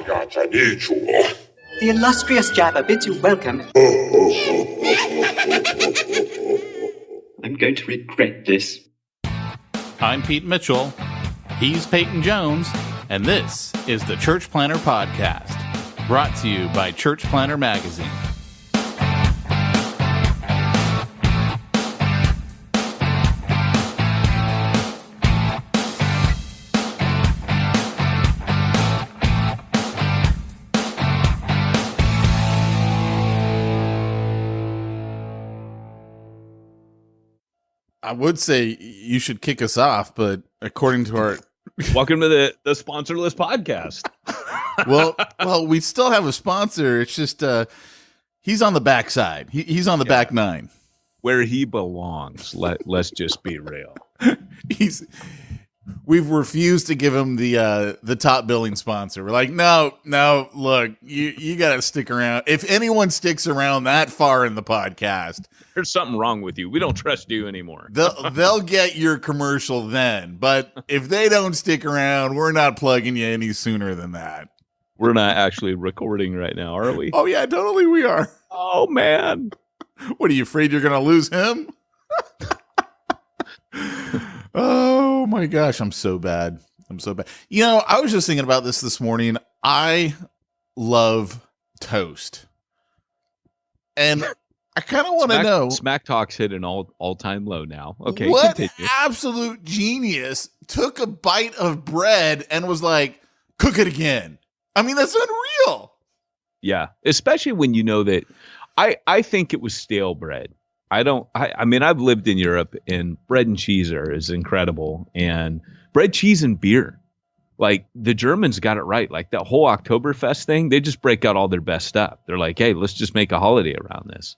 The illustrious Jabba bids you welcome. I'm going to regret this. I'm Pete Mitchell. He's Peyton Jones. And this is the Church Planter Podcast, brought to you by Church Planter Magazine. I would say you should kick us off, but according to our... Welcome to the sponsorless podcast. well, we still have a sponsor. It's just he's on the backside. He's on the back nine. Where he belongs. Let's just be real. We've refused to give him the top billing sponsor. We're like, no, look, you got to stick around. If anyone sticks around that far in the podcast, there's something wrong with you. We don't trust you anymore. They'll get your commercial then. But if they don't stick around, we're not plugging you any sooner than that. We're not actually recording right now, are we? Oh, yeah, totally we are. Oh, man. What, are you afraid you're going to lose him? Oh, my gosh, I'm so bad. You know, I was just thinking about this morning. I love toast. And I kind of want to know. Smack Talk's hit an all-time low now. Okay, what continue. Absolute genius took a bite of bread and was like, cook it again. I mean, that's unreal. Yeah, especially when you know that. I think it was stale bread. I mean, I've lived in Europe, and bread and cheese is incredible. And bread, cheese, and beer. Like, the Germans got it right. Like, that whole Oktoberfest thing, they just break out all their best stuff. They're like, hey, let's just make a holiday around this.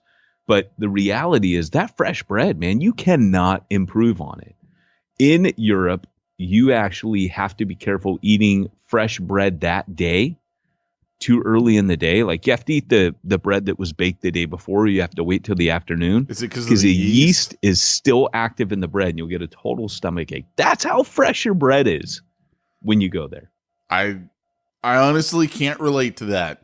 But the reality is that fresh bread, man, you cannot improve on it. In Europe, you actually have to be careful eating fresh bread that day, too early in the day. Like, you have to eat the bread that was baked the day before. You have to wait till the afternoon. Is it because the yeast is still active in the bread, and you'll get a total stomach ache. That's how fresh your bread is when you go there. I honestly can't relate to that.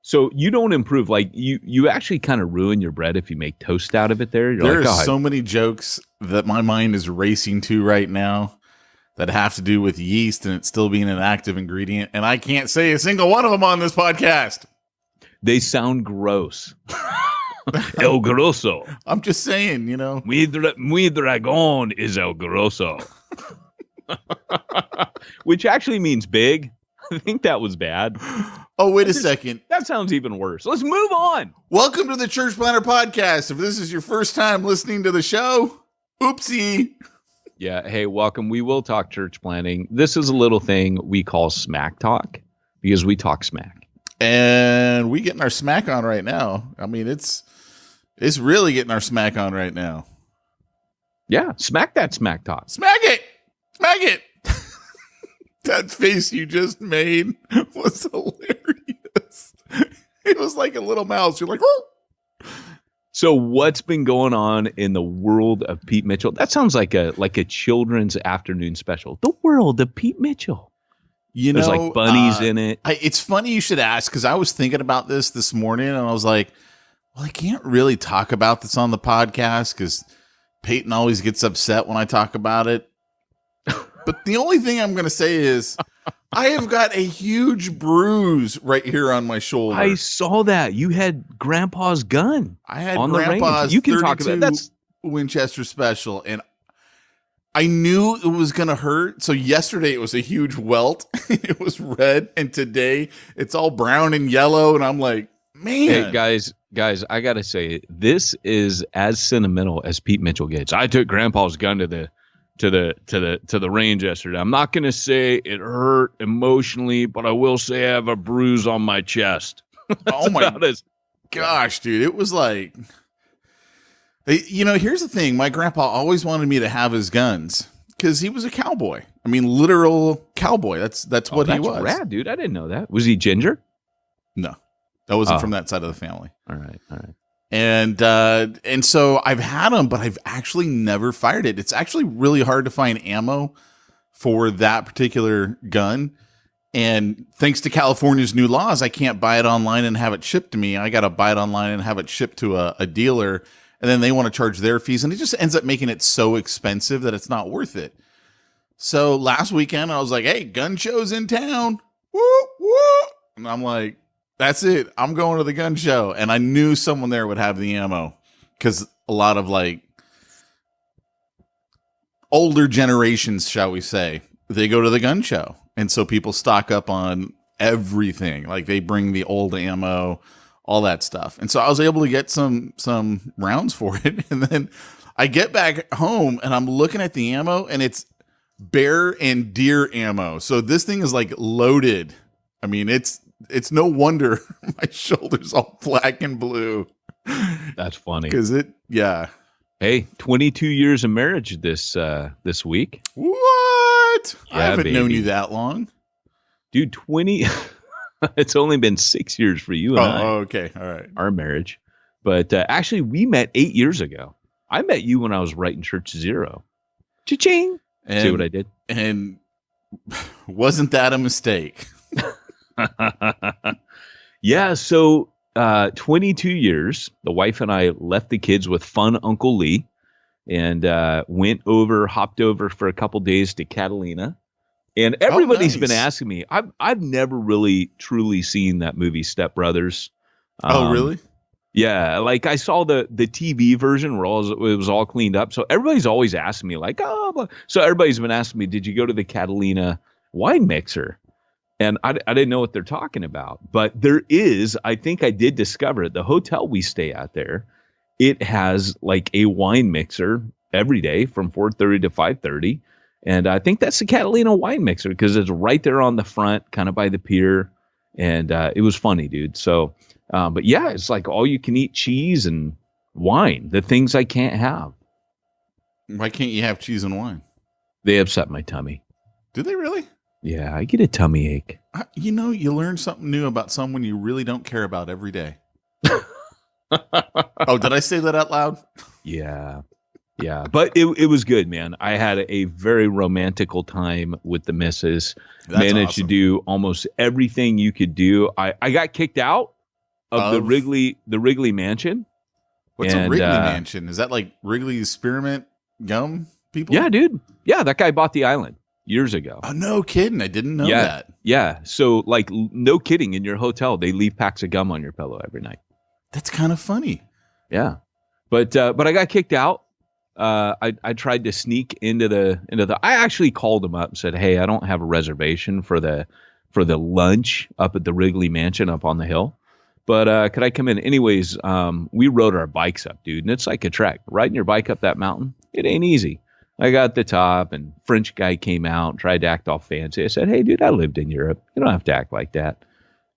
So you don't improve. Like, you actually kind of ruin your bread if you make toast out of it there. There are so many jokes that my mind is racing to right now that have to do with yeast and it still being an active ingredient. And I can't say a single one of them on this podcast. They sound gross. El grosso. I'm just saying, you know. Mi dragón is el grosso. Which actually means big. I think that was bad. Oh, wait a second. That sounds even worse. Let's move on. Welcome to the Church Planter Podcast. If this is your first time listening to the show, oopsie. Yeah, hey, welcome. We will talk church planting. This is a little thing we call smack talk because we talk smack. And we getting our smack on right now. I mean, it's really getting our smack on right now. Yeah, smack that smack talk. Smack it. Smack it. That face you just made was hilarious. It was like a little mouse. You're like, oh. So what's been going on in the world of Pete Mitchell? That sounds like a children's afternoon special. The world of Pete Mitchell. You There's know, like bunnies in it. It's funny you should ask because I was thinking about this morning and I was like, well, I can't really talk about this on the podcast because Peyton always gets upset when I talk about it. But the only thing I'm going to say is I have got a huge bruise right here on my shoulder. I saw that. You had Grandpa's gun. I had on Grandpa's you can talk about that's Winchester Special, and I knew it was going to hurt. So yesterday it was a huge welt. It was red, and today it's all brown and yellow, and I'm like, man. Hey, guys, I got to say, this is as sentimental as Pete Mitchell gets. I took Grandpa's gun to the range yesterday. I'm not going to say it hurt emotionally, but I will say I have a bruise on my chest. Oh my gosh, dude. It was like, you know, here's the thing. My grandpa always wanted me to have his guns because he was a cowboy. I mean, literal cowboy. That's what he was. Rad, dude. I didn't know that. Was he ginger? No, that wasn't from that side of the family. All right. And so I've had them, but I've actually never fired it. It's actually really hard to find ammo for that particular gun. And thanks to California's new laws, I can't buy it online and have it shipped to me. I got to buy it online and have it shipped to a dealer. And then they want to charge their fees. And it just ends up making it so expensive that it's not worth it. So last weekend, I was like, hey, gun show's in town. Woo, woo. And I'm like, that's it. I'm going to the gun show. And I knew someone there would have the ammo because a lot of like older generations, shall we say, they go to the gun show. And so people stock up on everything. Like they bring the old ammo, all that stuff. And so I was able to get some rounds for it. And then I get back home and I'm looking at the ammo and it's bear and deer ammo. So this thing is like loaded. I mean, it's no wonder my shoulder's all black and blue. That's funny. Because yeah. Hey, 22 years of marriage this week. What? Yeah, I haven't known baby. you that long. Dude, 20. It's only been 6 years for you and I. Oh, okay. All right. Our marriage. But actually, we met 8 years ago. I met you when I was writing Church Zero. Cha-ching. See what I did? And wasn't that a mistake? Yeah, so 22 years, the wife and I left the kids with fun Uncle Lee and hopped over for a couple days to Catalina. And everybody's been asking me, I've never really truly seen that movie Step Brothers. Oh, really? Yeah, like I saw the TV version where it was all cleaned up. So everybody's always asking me like, so everybody's been asking me, did you go to the Catalina wine mixer? And I didn't know what they're talking about. But there is, I think I did discover it. The hotel we stay at there, it has like a wine mixer every day from 4:30 to 5:30. And I think that's the Catalina wine mixer because it's right there on the front, kind of by the pier. And it was funny, dude. So, but yeah, it's like all you can eat cheese and wine, the things I can't have. Why can't you have cheese and wine? They upset my tummy. Do they really? Yeah, I get a tummy ache. You know, you learn something new about someone you really don't care about every day. Oh, did I say that out loud? Yeah. Yeah, but it was good, man. I had a very romantical time with the missus. Managed to do almost everything you could do. I got kicked out of the Wrigley Mansion. What's a Wrigley Mansion? Is that like Wrigley's Spearmint Gum people? Yeah, dude. Yeah, that guy bought the island years ago. Oh, no kidding. I didn't know that. Yeah. So, like, no kidding. In your hotel, they leave packs of gum on your pillow every night. That's kind of funny. Yeah, but I got kicked out. I tried to sneak into the. I actually called him up and said, "Hey, I don't have a reservation for the lunch up at the Wrigley Mansion up on the hill, but could I come in?" Anyways, we rode our bikes up, dude, and it's like a trek. Riding your bike up that mountain, it ain't easy. I got at the top, and French guy came out and tried to act all fancy. I said, "Hey, dude, I lived in Europe. You don't have to act like that.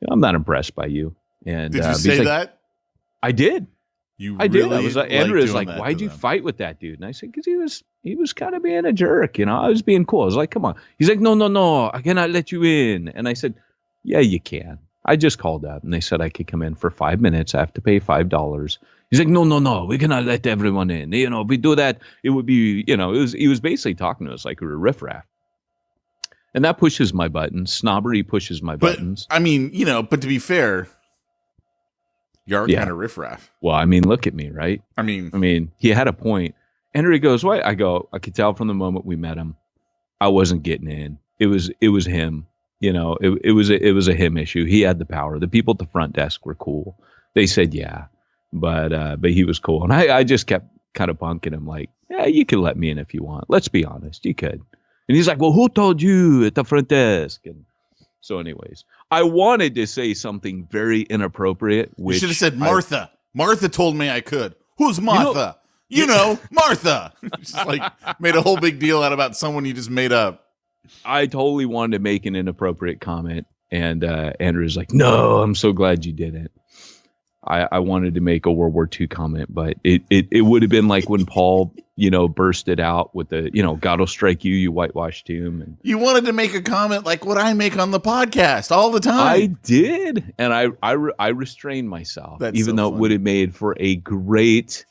I'm not impressed by you." And did you say that? I did. I did. I was like, Andrew was like, "Why'd you fight with that dude?" And I said, "Because he was kind of being a jerk, you know. I was being cool." I was like, "Come on." He's like, No, I cannot let you in." And I said, "Yeah, you can." I just called up and they said I could come in for 5 minutes. I have to pay $5. He's like, No, we cannot let everyone in. You know, if we do that, it would be, you know, he was basically talking to us like we were riffraff. And that pushes my buttons. Snobbery pushes my buttons. I mean, you know, but to be fair, you are kind of riffraff. Well, I mean, look at me, right? I mean, he had a point. Henry goes, "What?" I go, "I could tell from the moment we met him, I wasn't getting in. It was him. You know, it was a him issue. He had the power. The people at the front desk were cool. They said, yeah, but he was cool. And I just kept kind of punking him like, yeah, you can let me in if you want. Let's be honest, you could. And he's like, well, who told you at the front desk? And so anyways, I wanted to say something very inappropriate. Which you should have said Martha. Martha told me I could. Who's Martha? You know Martha. Just like made a whole big deal out about someone you just made up. I totally wanted to make an inappropriate comment. And Andrew's like, no, I'm so glad you didn't. I wanted to make a World War II comment, but it would have been like when Paul, bursted out with the, God will strike you, you whitewashed tomb. And you wanted to make a comment like what I make on the podcast all the time. I did. And I restrained myself, even though it would have made for a great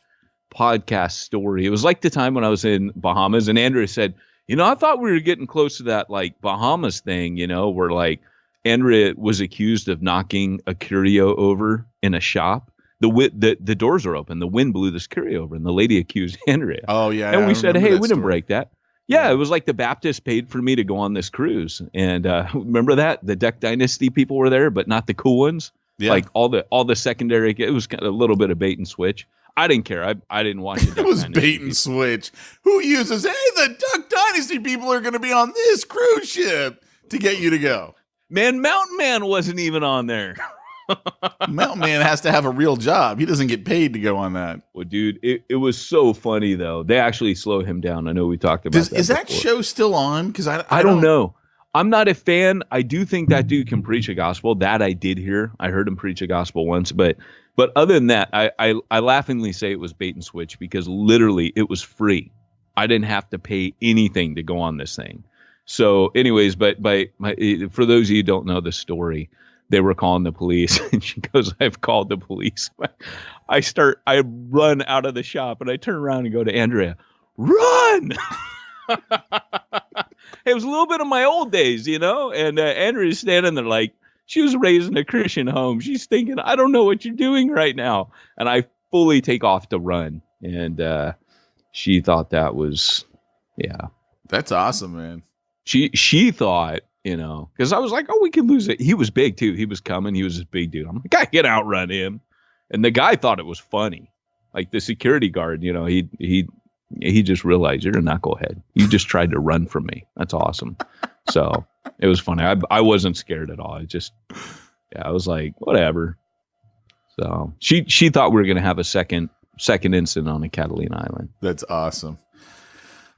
podcast story. It was like the time when I was in Bahamas and Andrew said, I thought we were getting close to that like Bahamas thing, where like Andrea was accused of knocking a curio over in a shop. The doors are open. The wind blew this curio over, and the lady accused Andrea. Oh yeah, and we said, "Hey, we didn't story. break that." Yeah, it was like the Baptist paid for me to go on this cruise, and remember that the Duck Dynasty people were there, but not the cool ones. Yeah. Like all the secondary. It was kind of a little bit of bait and switch. I didn't care. I didn't watch it. It was bait and switch. Who uses? Hey, the Duck Dynasty people are going to be on this cruise ship to get you to go. Man, Mountain Man wasn't even on there. Mountain Man has to have a real job. He doesn't get paid to go on that. Well, dude, it was so funny though. They actually slow him down. I know we talked about that. Is that before. show still on? Because I don't know. I'm not a fan. I do think that dude can preach a gospel. That I did hear. I heard him preach a gospel once, but other than that, I laughingly say it was bait and switch because literally it was free. I didn't have to pay anything to go on this thing. So anyways, but for those of you who don't know the story, they were calling the police and she goes, "I've called the police." I run out of the shop and I turn around and go to Andrea, "Run!" It was a little bit of my old days, you know, and Andrea's standing there like she was raised in a Christian home. She's thinking, "I don't know what you're doing right now." And I fully take off to run. And she thought that was, yeah. That's awesome, man. She thought, you know, because I was like, "Oh, we can lose it." He was big too. He was coming. He was this big dude. I'm like, "I can outrun him." And the guy thought it was funny. Like the security guard, you know, he just realized you're a knucklehead. You just tried to run from me. That's awesome. So it was funny. I wasn't scared at all. I was like, whatever. So she thought we were going to have a second incident on the Catalina Island. That's awesome.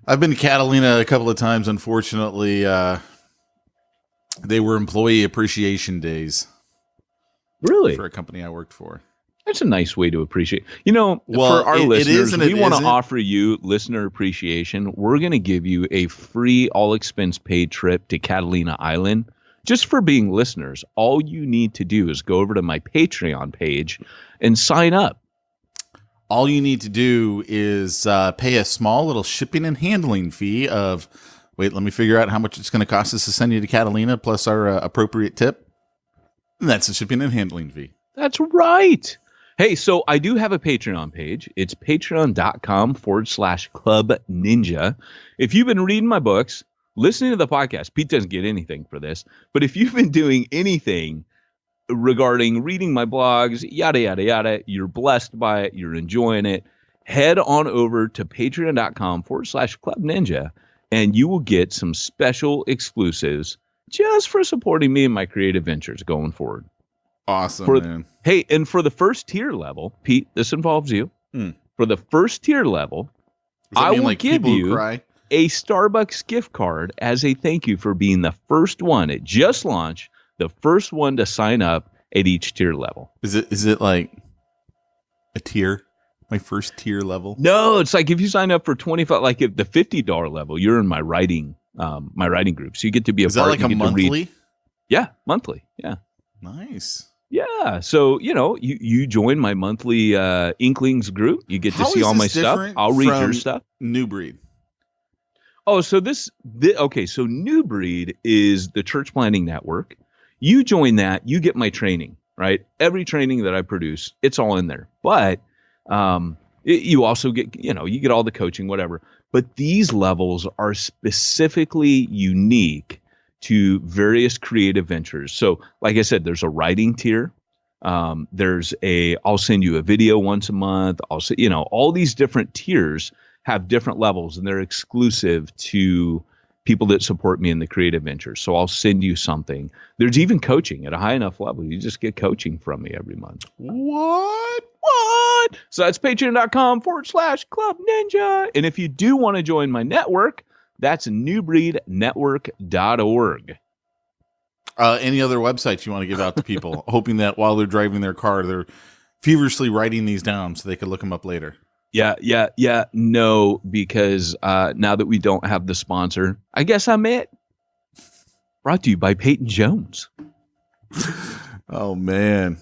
I've been to Catalina a couple of times. Unfortunately, they were employee appreciation days. Really? For a company I worked for. That's a nice way to appreciate. You know, well, for our listeners, we want to isn't. offer you listener appreciation. We're going to give you a free, all-expense paid trip to Catalina Island just for being listeners. All you need to do is go over to my Patreon page and sign up. All you need to do is pay a small little shipping and handling fee of, wait, let me figure out how much it's going to cost us to send you to Catalina plus our appropriate tip. And that's the shipping and handling fee. That's right. Hey, so I do have a Patreon page. It's patreon.com/Club Ninja. If you've been reading my books, listening to the podcast, Pete doesn't get anything for this, but if you've been doing anything regarding reading my blogs, yada, yada, yada, you're blessed by it, you're enjoying it, head on over to patreon.com/Club Ninja, and you will get some special exclusives just for supporting me and my creative ventures going forward. Awesome, man. Hey, and for the first tier level, Pete, this involves you. For the first tier level, I will give you a Starbucks gift card as a thank you for being the first one. It just launched, the first one to sign up at each tier level. Is it like a tier? My first tier level? No, it's like if you sign up for 25, like if the $50 level, you're in my writing group, so you get to be a part. Is that like a monthly? Yeah, monthly. Yeah. Nice. Yeah, so you know, you join my monthly Inklings group. You get to see all my stuff. I'll read your stuff. New Breed. Oh, so okay. So New Breed is the church planting network. You join that, you get my training, right? Every training that I produce, it's all in there. But you also get, you get all the coaching, whatever. But these levels are specifically unique to various creative ventures. So like I said, there's a writing tier. I'll send you a video once a month. All these different tiers have different levels and they're exclusive to people that support me in the creative ventures. So I'll send you something. There's even coaching at a high enough level. You just get coaching from me every month. What? So that's patreon.com/Club Ninja. And if you do want to join my network, that's newbreednetwork.org. Any other websites you want to give out to people, hoping that while they're driving their car, they're feverishly writing these down so they can look them up later? Yeah. No, because now that we don't have the sponsor, I guess I'm it. Brought to you by Peyton Jones. Oh man.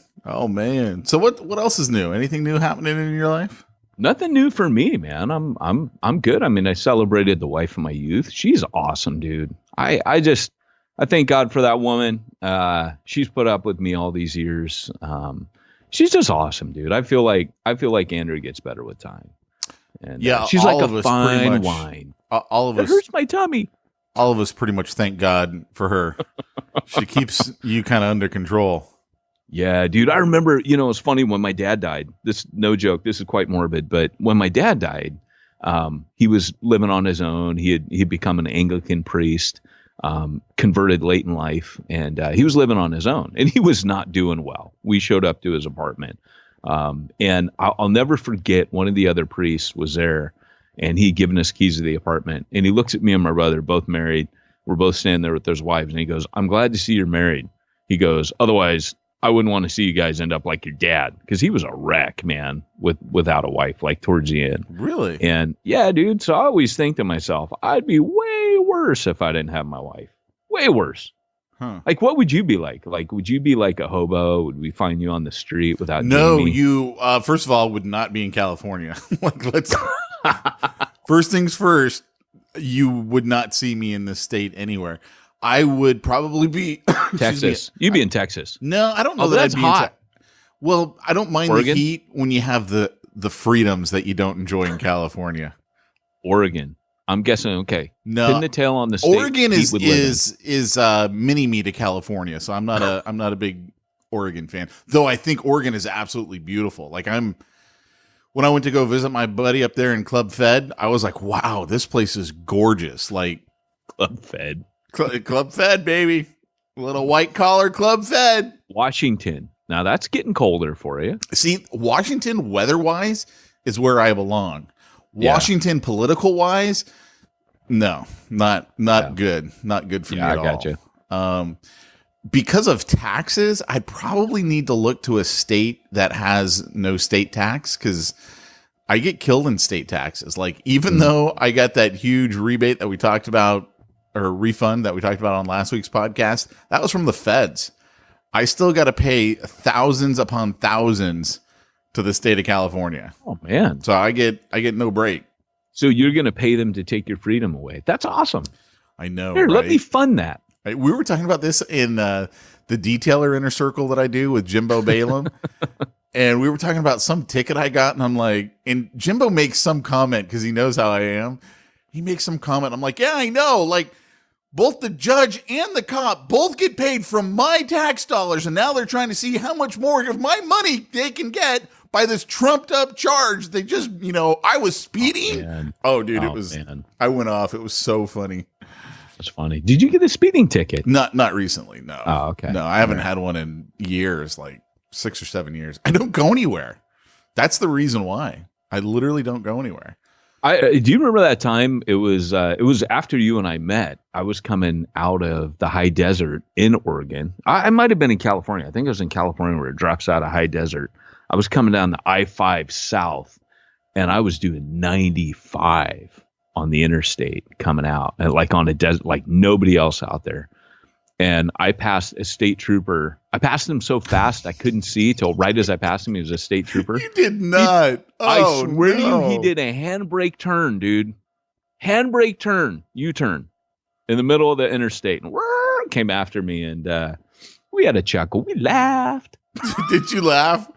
So what else is new? Anything new happening in your life? Nothing new for me, man. I'm good. I mean, I celebrated the wife of my youth. She's awesome, dude. I just I thank God for that woman. She's put up with me all these years. She's just awesome, dude. I feel like Andrew gets better with time. And Yeah, she's all like of a us pretty fine much- wine. All of It us, hurts my tummy. all of us, pretty much thank God for her. She keeps you kind of under control. Yeah, dude. I remember, it's funny when my dad died. This, no joke. This is quite morbid, but when my dad died, he was living on his own. He'd become an Anglican priest, converted late in life, and he was living on his own, and he was not doing well. We showed up to his apartment, and I'll never forget. One of the other priests was there, and he'd given us keys to the apartment, and he looks at me and my brother, both married. We're both standing there with their wives, and he goes, "I'm glad to see you're married." He goes, "Otherwise, I wouldn't want to see you guys end up like your dad," because he was a wreck, man, without a wife, like towards the end. Really? And yeah, dude. So I always think to myself, I'd be way worse if I didn't have my wife. Way worse. Huh. Like, what would you be like? Like, would you be like a hobo? Would we find you on the street without No, Jamie? you, first of all, would not be in California. Let's, first things first, you would not see me in this state anywhere. I would probably be Texas. You'd be in Texas. No, I don't know Oh, that that's I'd be hot. Well, I don't mind Oregon? the heat when you have the freedoms that you don't enjoy in California. Oregon. I'm guessing. Okay. No, Pin the tail on the state. Oregon Pete would live in. is mini me to California, so I'm not a big Oregon fan. Though I think Oregon is absolutely beautiful. Like when I went to go visit my buddy up there in Club Fed, I was like, wow, this place is gorgeous. Like Club Fed. Club Fed, baby. Little white collar Club Fed. Washington. Now that's getting colder for you. See, Washington weather-wise is where I belong. Yeah. Washington political wise, no, not good. Not good for me at all. I got you. Because of taxes, I probably need to look to a state that has no state tax, because I get killed in state taxes. Like, even though I got that huge rebate that we talked about, or refund that we talked about on last week's podcast, that was from the feds. I still got to pay thousands upon thousands to the state of California. Oh man. So I get no break. So you're going to pay them to take your freedom away. That's awesome. I know. Here, let right? me fund that. Right? We were talking about this in the detailer inner circle that I do with Jimbo Balaam. And we were talking about some ticket I got, and I'm like, and Jimbo makes some comment because he knows how I am. He makes some comment. I'm like, yeah, I know. Like, both the judge and the cop both get paid from my tax dollars, and now they're trying to see how much more of my money they can get by this trumped up charge. They just, I was speeding. Oh, dude, it was. Man. I went off. It was so funny. That's funny. Did you get a speeding ticket? Not recently. No. Oh, okay. No, I haven't had one in years, like 6 or 7 years. I don't go anywhere. That's the reason why. I literally don't go anywhere. Do you remember that time? It was after you and I met. I was coming out of the high desert in Oregon. I might have been in California. I think I was in California where it drops out of high desert. I was coming down the I-5 south, and I was doing 95 on the interstate coming out, like on a desert, like nobody else out there. And I passed a state trooper. I passed him so fast I couldn't see till right as I passed him. He was a state trooper. You did not. I swear to you, he did a handbrake turn, dude. Handbrake turn, U-turn in the middle of the interstate, and came after me, and we had a chuckle. We laughed. Did you laugh?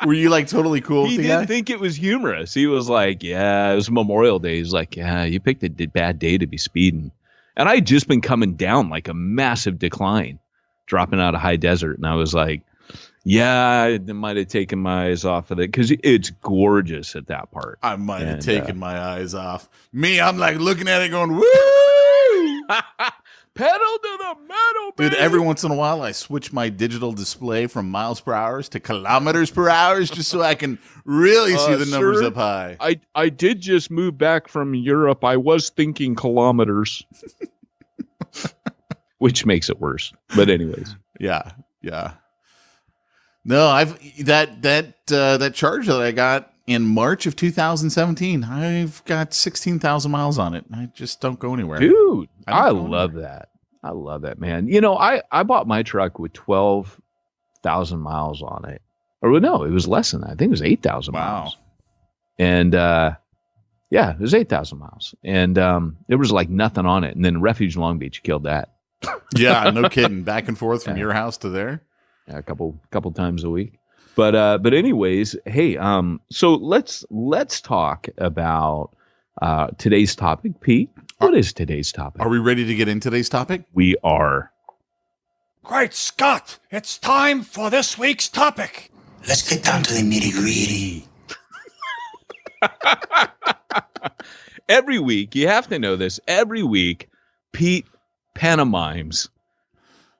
Were you like totally cool with He the didn't guy? think it was humorous. He was like, yeah, it was Memorial Day. He's like, yeah, you picked a bad day to be speeding. And I had just been coming down like a massive decline, dropping out of high desert. And I was like, yeah, I might have taken my eyes off of it because it's gorgeous at that part. I might have taken my eyes off. Me, I'm like looking at it going, woo! Pedal to the metal, baby. Dude, every once in a while, I switch my digital display from miles per hour to kilometers per hour just so I can really see the numbers up high. I did just move back from Europe. I was thinking kilometers, which makes it worse. But anyways. Yeah. No, that charge that I got in March of 2017, I've got 16,000 miles on it. I just don't go anywhere. Dude, I love that. I love that, man. I bought my truck with 12,000 miles on it. Or no, it was less than that. I think it was 8,000 miles. And it was 8,000 miles. And there was like nothing on it. And then Refuge Long Beach killed that. Yeah, no kidding. Back and forth from your house to there. Yeah, a couple times a week. But anyways, hey, so let's talk about today's topic. Pete, what is today's topic? Are we ready to get into today's topic? We are. Great Scott! It's time for this week's topic. Let's get down to the nitty-gritty. Every week, you have to know this. Every week, Pete pantomimes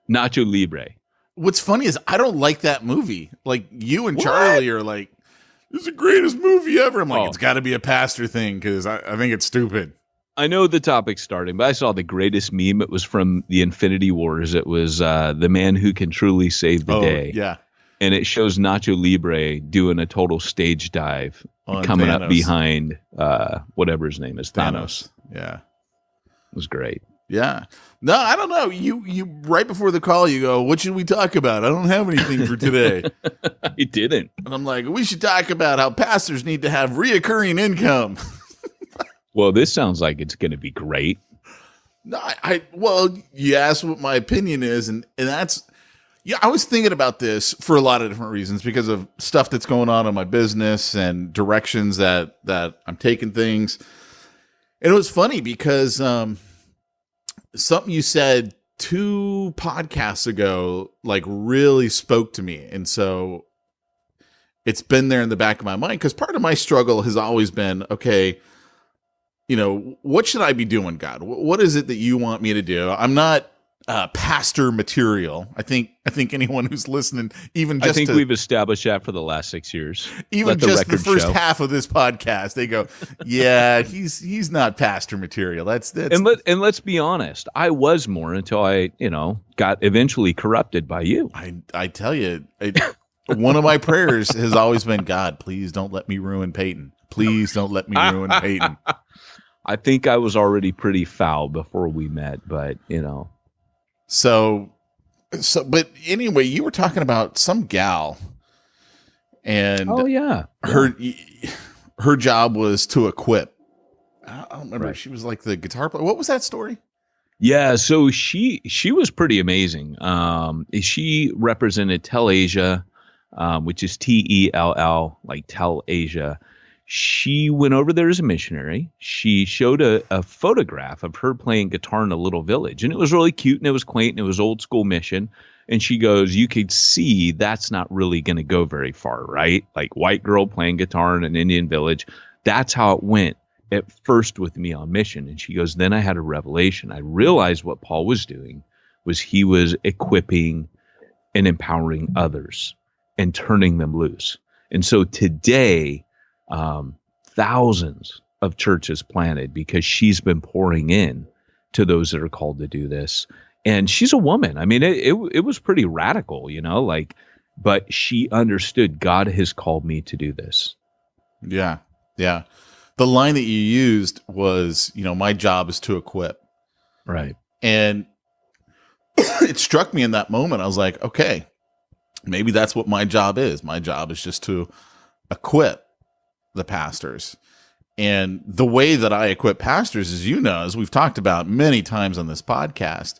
Nacho Libre. What's funny is I don't like that movie. Like, you and Charlie are like, this is the greatest movie ever. I'm like, it's got to be a pastor thing because I think it's stupid. I know the topic's starting, but I saw the greatest meme. It was from the Infinity Wars. It was the man who can truly save the day. Yeah. And it shows Nacho Libre doing a total stage dive coming Thanos. up behind whatever his name is, Thanos. Yeah. It was great. Yeah. No, I don't know. You right before the call, you go, what should we talk about? I don't have anything for today. I didn't. And I'm like, we should talk about how pastors need to have reoccurring income. Well, this sounds like it's going to be great. No, well, you asked what my opinion is, and that's, yeah, I was thinking about this for a lot of different reasons because of stuff that's going on in my business and directions that I'm taking things. And it was funny because something you said 2 podcasts ago, like, really spoke to me. And so it's been there in the back of my mind because part of my struggle has always been, okay, what should I be doing, God? What is it that you want me to do? I'm not pastor material. I think anyone who's listening, even just we've established that for the last 6 years. Even just the first half of this podcast, they go, yeah, he's not pastor material. That's and let's be honest. I was more until I got eventually corrupted by you. I tell you, one of my prayers has always been, God, please don't let me ruin Peyton. Please don't let me ruin Peyton. I think I was already pretty foul before we met, but So, but anyway, you were talking about some gal, and her job was to equip. I don't remember. Right. She was like the guitar player. What was that story? Yeah, so she was pretty amazing. She represented Tel Asia, which is TELL, like Tel Asia. She went over there as a missionary. She showed a photograph of her playing guitar in a little village. And it was really cute and it was quaint and it was old school mission. And she goes, you could see that's not really going to go very far, right? Like white girl playing guitar in an Indian village. That's how it went at first with me on mission. And she goes, then I had a revelation. I realized what Paul was doing was he was equipping and empowering others and turning them loose. And so today, thousands of churches planted because she's been pouring in to those that are called to do this. And she's a woman. I mean, it was pretty radical, but she understood God has called me to do this. Yeah. Yeah. The line that you used was, my job is to equip. Right. And it struck me in that moment. I was like, okay, maybe that's what my job is. My job is just to equip the pastors. And the way that I equip pastors, as we've talked about many times on this podcast,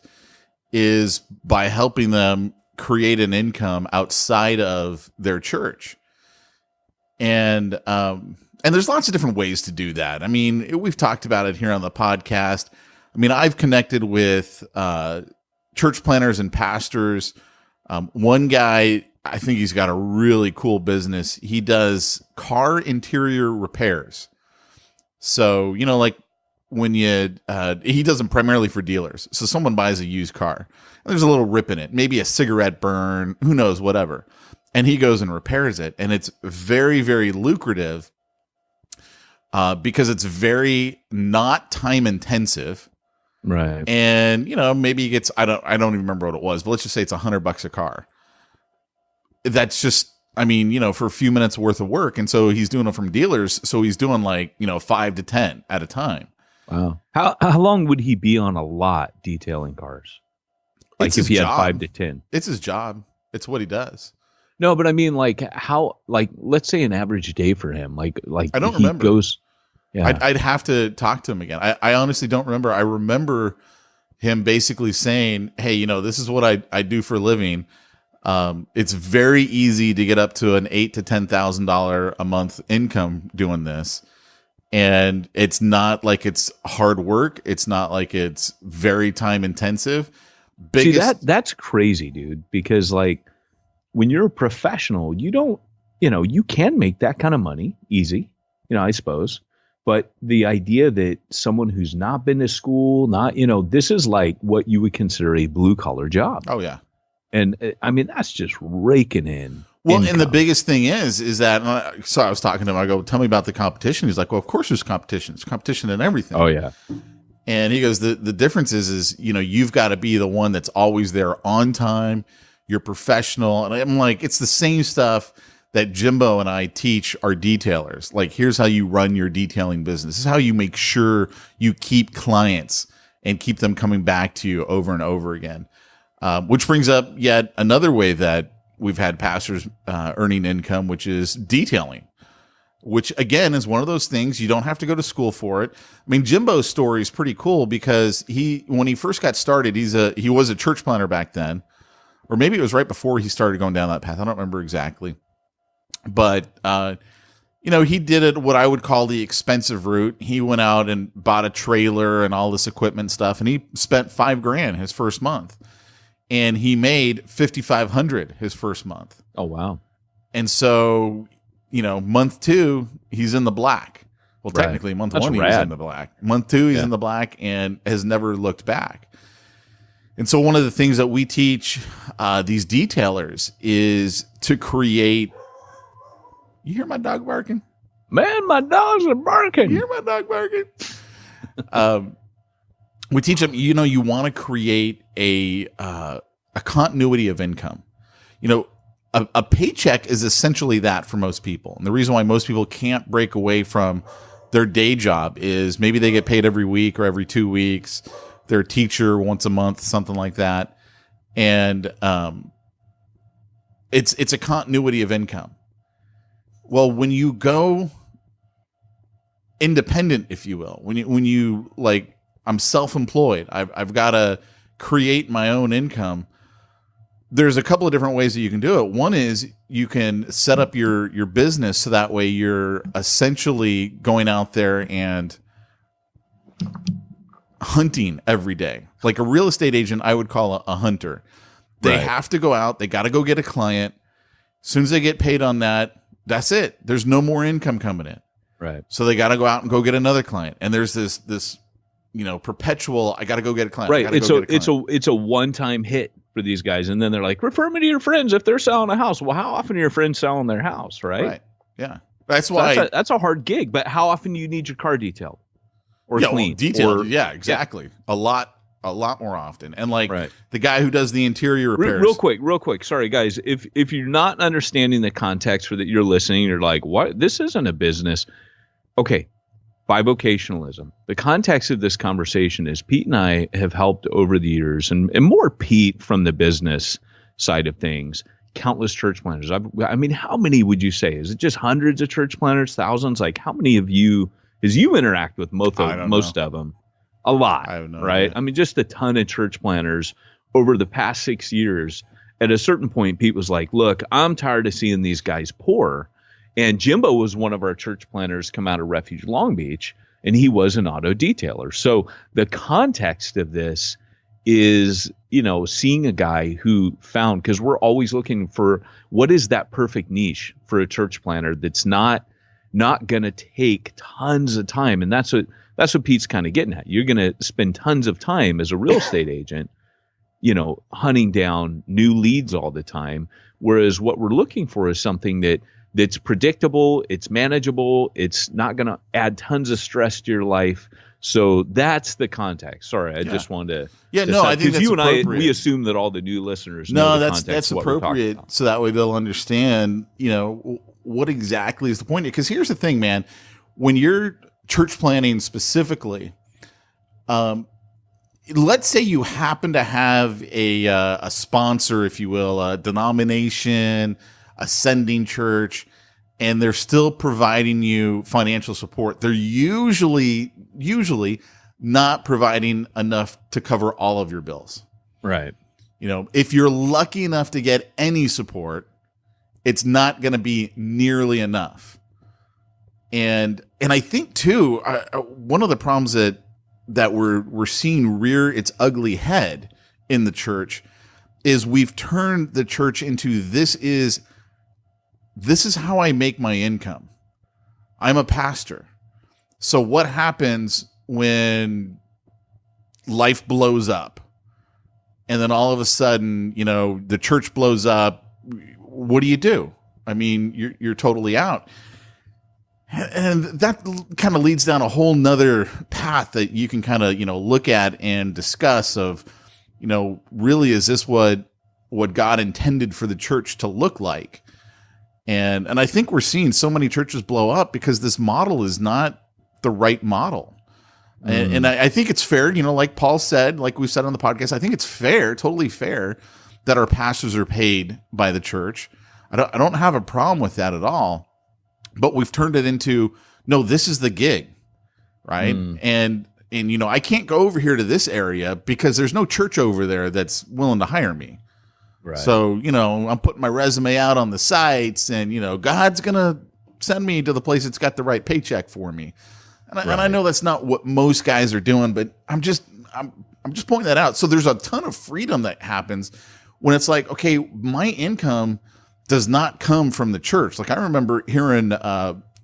is by helping them create an income outside of their church. And there's lots of different ways to do that. I mean, we've talked about it here on the podcast. I mean, I've connected with church planners and pastors. One guy, I think he's got a really cool business. He does car interior repairs. So, like when he does them primarily for dealers. So someone buys a used car and there's a little rip in it, maybe a cigarette burn, who knows, whatever. And he goes and repairs it. And it's very, very lucrative because it's very not time intensive. Right. And, maybe he gets, I don't even remember what it was, but let's just say it's $100 a car. That's just, for a few minutes worth of work. And so he's doing it from dealers. So he's doing 5 to 10 at a time. Wow. How long would he be on a lot detailing cars? Like if he had 5 to 10? It's his job. It's what he does. No, but let's say an average day for him. Like I don't remember. I'd have to talk to him again. I honestly don't remember. I remember him basically saying, hey, this is what I do for a living. It's very easy to get up to an $8,000 to $10,000 a month income doing this. And it's not like it's hard work. It's not like it's very time intensive. See, that's crazy, dude, because like when you're a professional, you don't, you can make that kind of money easy, I suppose. But the idea that someone who's not been to school, this is like what you would consider a blue collar job. Oh, yeah. And I mean, that's just raking in. Well, income. and the biggest thing is that, so I was talking to him, I go, tell me about the competition. He's like, well, of course there's competition. There's competition in everything. Oh, yeah. And he goes, the difference is, you've got to be the one that's always there on time. You're professional. And I'm like, it's the same stuff that Jimbo and I teach our detailers. Like, here's how you run your detailing business. This is how you make sure you keep clients and keep them coming back to you over and over again. Which brings up yet another way that we've had pastors earning income, which is detailing. Which again is one of those things you don't have to go to school for it. I mean, Jimbo's story is pretty cool because when he first got started, he was a church planter back then, or maybe it was right before he started going down that path. I don't remember exactly, but he did it what I would call the expensive route. He went out and bought a trailer and all this equipment stuff, and he spent $5,000 his first month, and he made $5,500 his first month. Oh wow! And so, month 2, he's in the black. Well, Right. technically, month That's 1, he rad. was in the black. Month 2, he's in the black and has never looked back. And so one of the things that we teach these detailers is to create. You hear my dog barking? Man, my dogs are barking. You hear my dog barking? We teach them, you want to create a continuity of income. A paycheck is essentially that for most people. And the reason why most people can't break away from their day job is maybe they get paid every week or every 2 weeks. They're a teacher once a month, something like that. And it's a continuity of income. Well, when you go independent, if you will, when you like, I'm self-employed, I've got to create my own income. There's a couple of different ways that you can do it. One is you can set up your business so that way you're essentially going out there and hunting every day. Like a real estate agent, I would call a hunter. They Right. have to go out. They got to go get a client. As soon as they get paid on that, that's it. There's no more income coming in. Right. So they got to go out and go get another client. And there's this perpetual, I got to go get a client. I Right. gotta go get a client. It's a one-time hit for these guys, and then they're like, refer me to your friends if they're selling a house. Well, how often are your friends selling their house, right? Right. Yeah. That's So why. that's a hard gig. But how often do you need your car detailed or cleaned? detailed. Or- Yeah, exactly. A lot more often. And like Right. the guy who does the interior repairs. Real quick. Sorry, guys. If you're not understanding the context for that you're listening, you're like, what? This isn't a business. Okay. Bivocationalism. The context of this conversation is Pete and I have helped over the years, and more Pete from the business side of things, countless church planners. I mean, how many would you say? Is it just hundreds of church planners, thousands? Like how many of you, as you interact with most of them? A lot, I have no right? idea. I mean, just a ton of church planners over the past 6 years. At a certain point, Pete was like, look, I'm tired of seeing these guys poor. And Jimbo was one of our church planners come out of Refuge Long Beach, and he was an auto detailer. So the context of this is, seeing a guy who found, because we're always looking for what is that perfect niche for a church planner that's not going to take tons of time. And that's what Pete's kind of getting at. You're going to spend tons of time as a real estate agent, hunting down new leads all the time. Whereas what we're looking for is something that's predictable, it's manageable, it's not going to add tons of stress to your life. So that's the context. Sorry, I just wanted to. Yeah, no, I think that's you and appropriate. we assume that all the new listeners know No, the that's context of what we're talking appropriate. about. So that way they'll understand, what exactly is the point. Because here's the thing, man. When you're church planning specifically, let's say you happen to have a sponsor, if you will, a denomination, a sending church, and they're still providing you financial support. They're usually not providing enough to cover all of your bills. Right. You know, if you're lucky enough to get any support, it's not going to be nearly enough. And I think too, one of the problems that we're seeing rear its ugly head in the church is we've turned the church into this is how I make my income. I'm a pastor. So what happens when life blows up and then all of a sudden, you know, the church blows up? What do? I mean, you're totally out. And that kind of leads down a whole nother path that you can kind of, you know, look at and discuss of, you know, really, is this what God intended for the church to look like? And I think we're seeing so many churches blow up because this model is not the right model. And I think it's fair, you know, like Paul said, like we said on the podcast, I think it's fair, totally fair that our pastors are paid by the church. I don't have a problem with that at all. But we've turned it into, no, this is the gig, right? And you know, I can't go over here to this area because there's no church over there that's willing to hire me. Right. So, you know, I'm putting my resume out on the sites and, you know, God's going to send me to the place that's got the right paycheck for me. And I know that's not what most guys are doing, but I'm just pointing that out. So there's a ton of freedom that happens when it's like, okay, my income does not come from the church. Like I remember hearing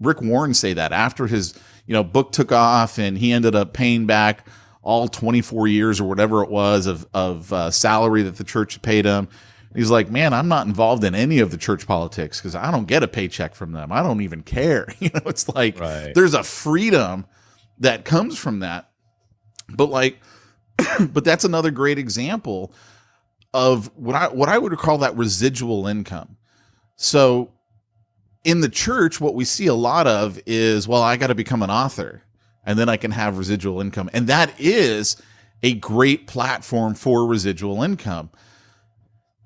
Rick Warren say that after his, you know, book took off and he ended up paying back all 24 years or whatever it was of salary that the church paid him. He's like, man, I'm not involved in any of the church politics because I don't get a paycheck from them. I don't even care. You know, it's like there's a freedom that comes from that. But like, but that's another great example of what I would call that residual income. So in the church, what we see a lot of is, well, I got to become an author and then I can have residual income. And that is a great platform for residual income.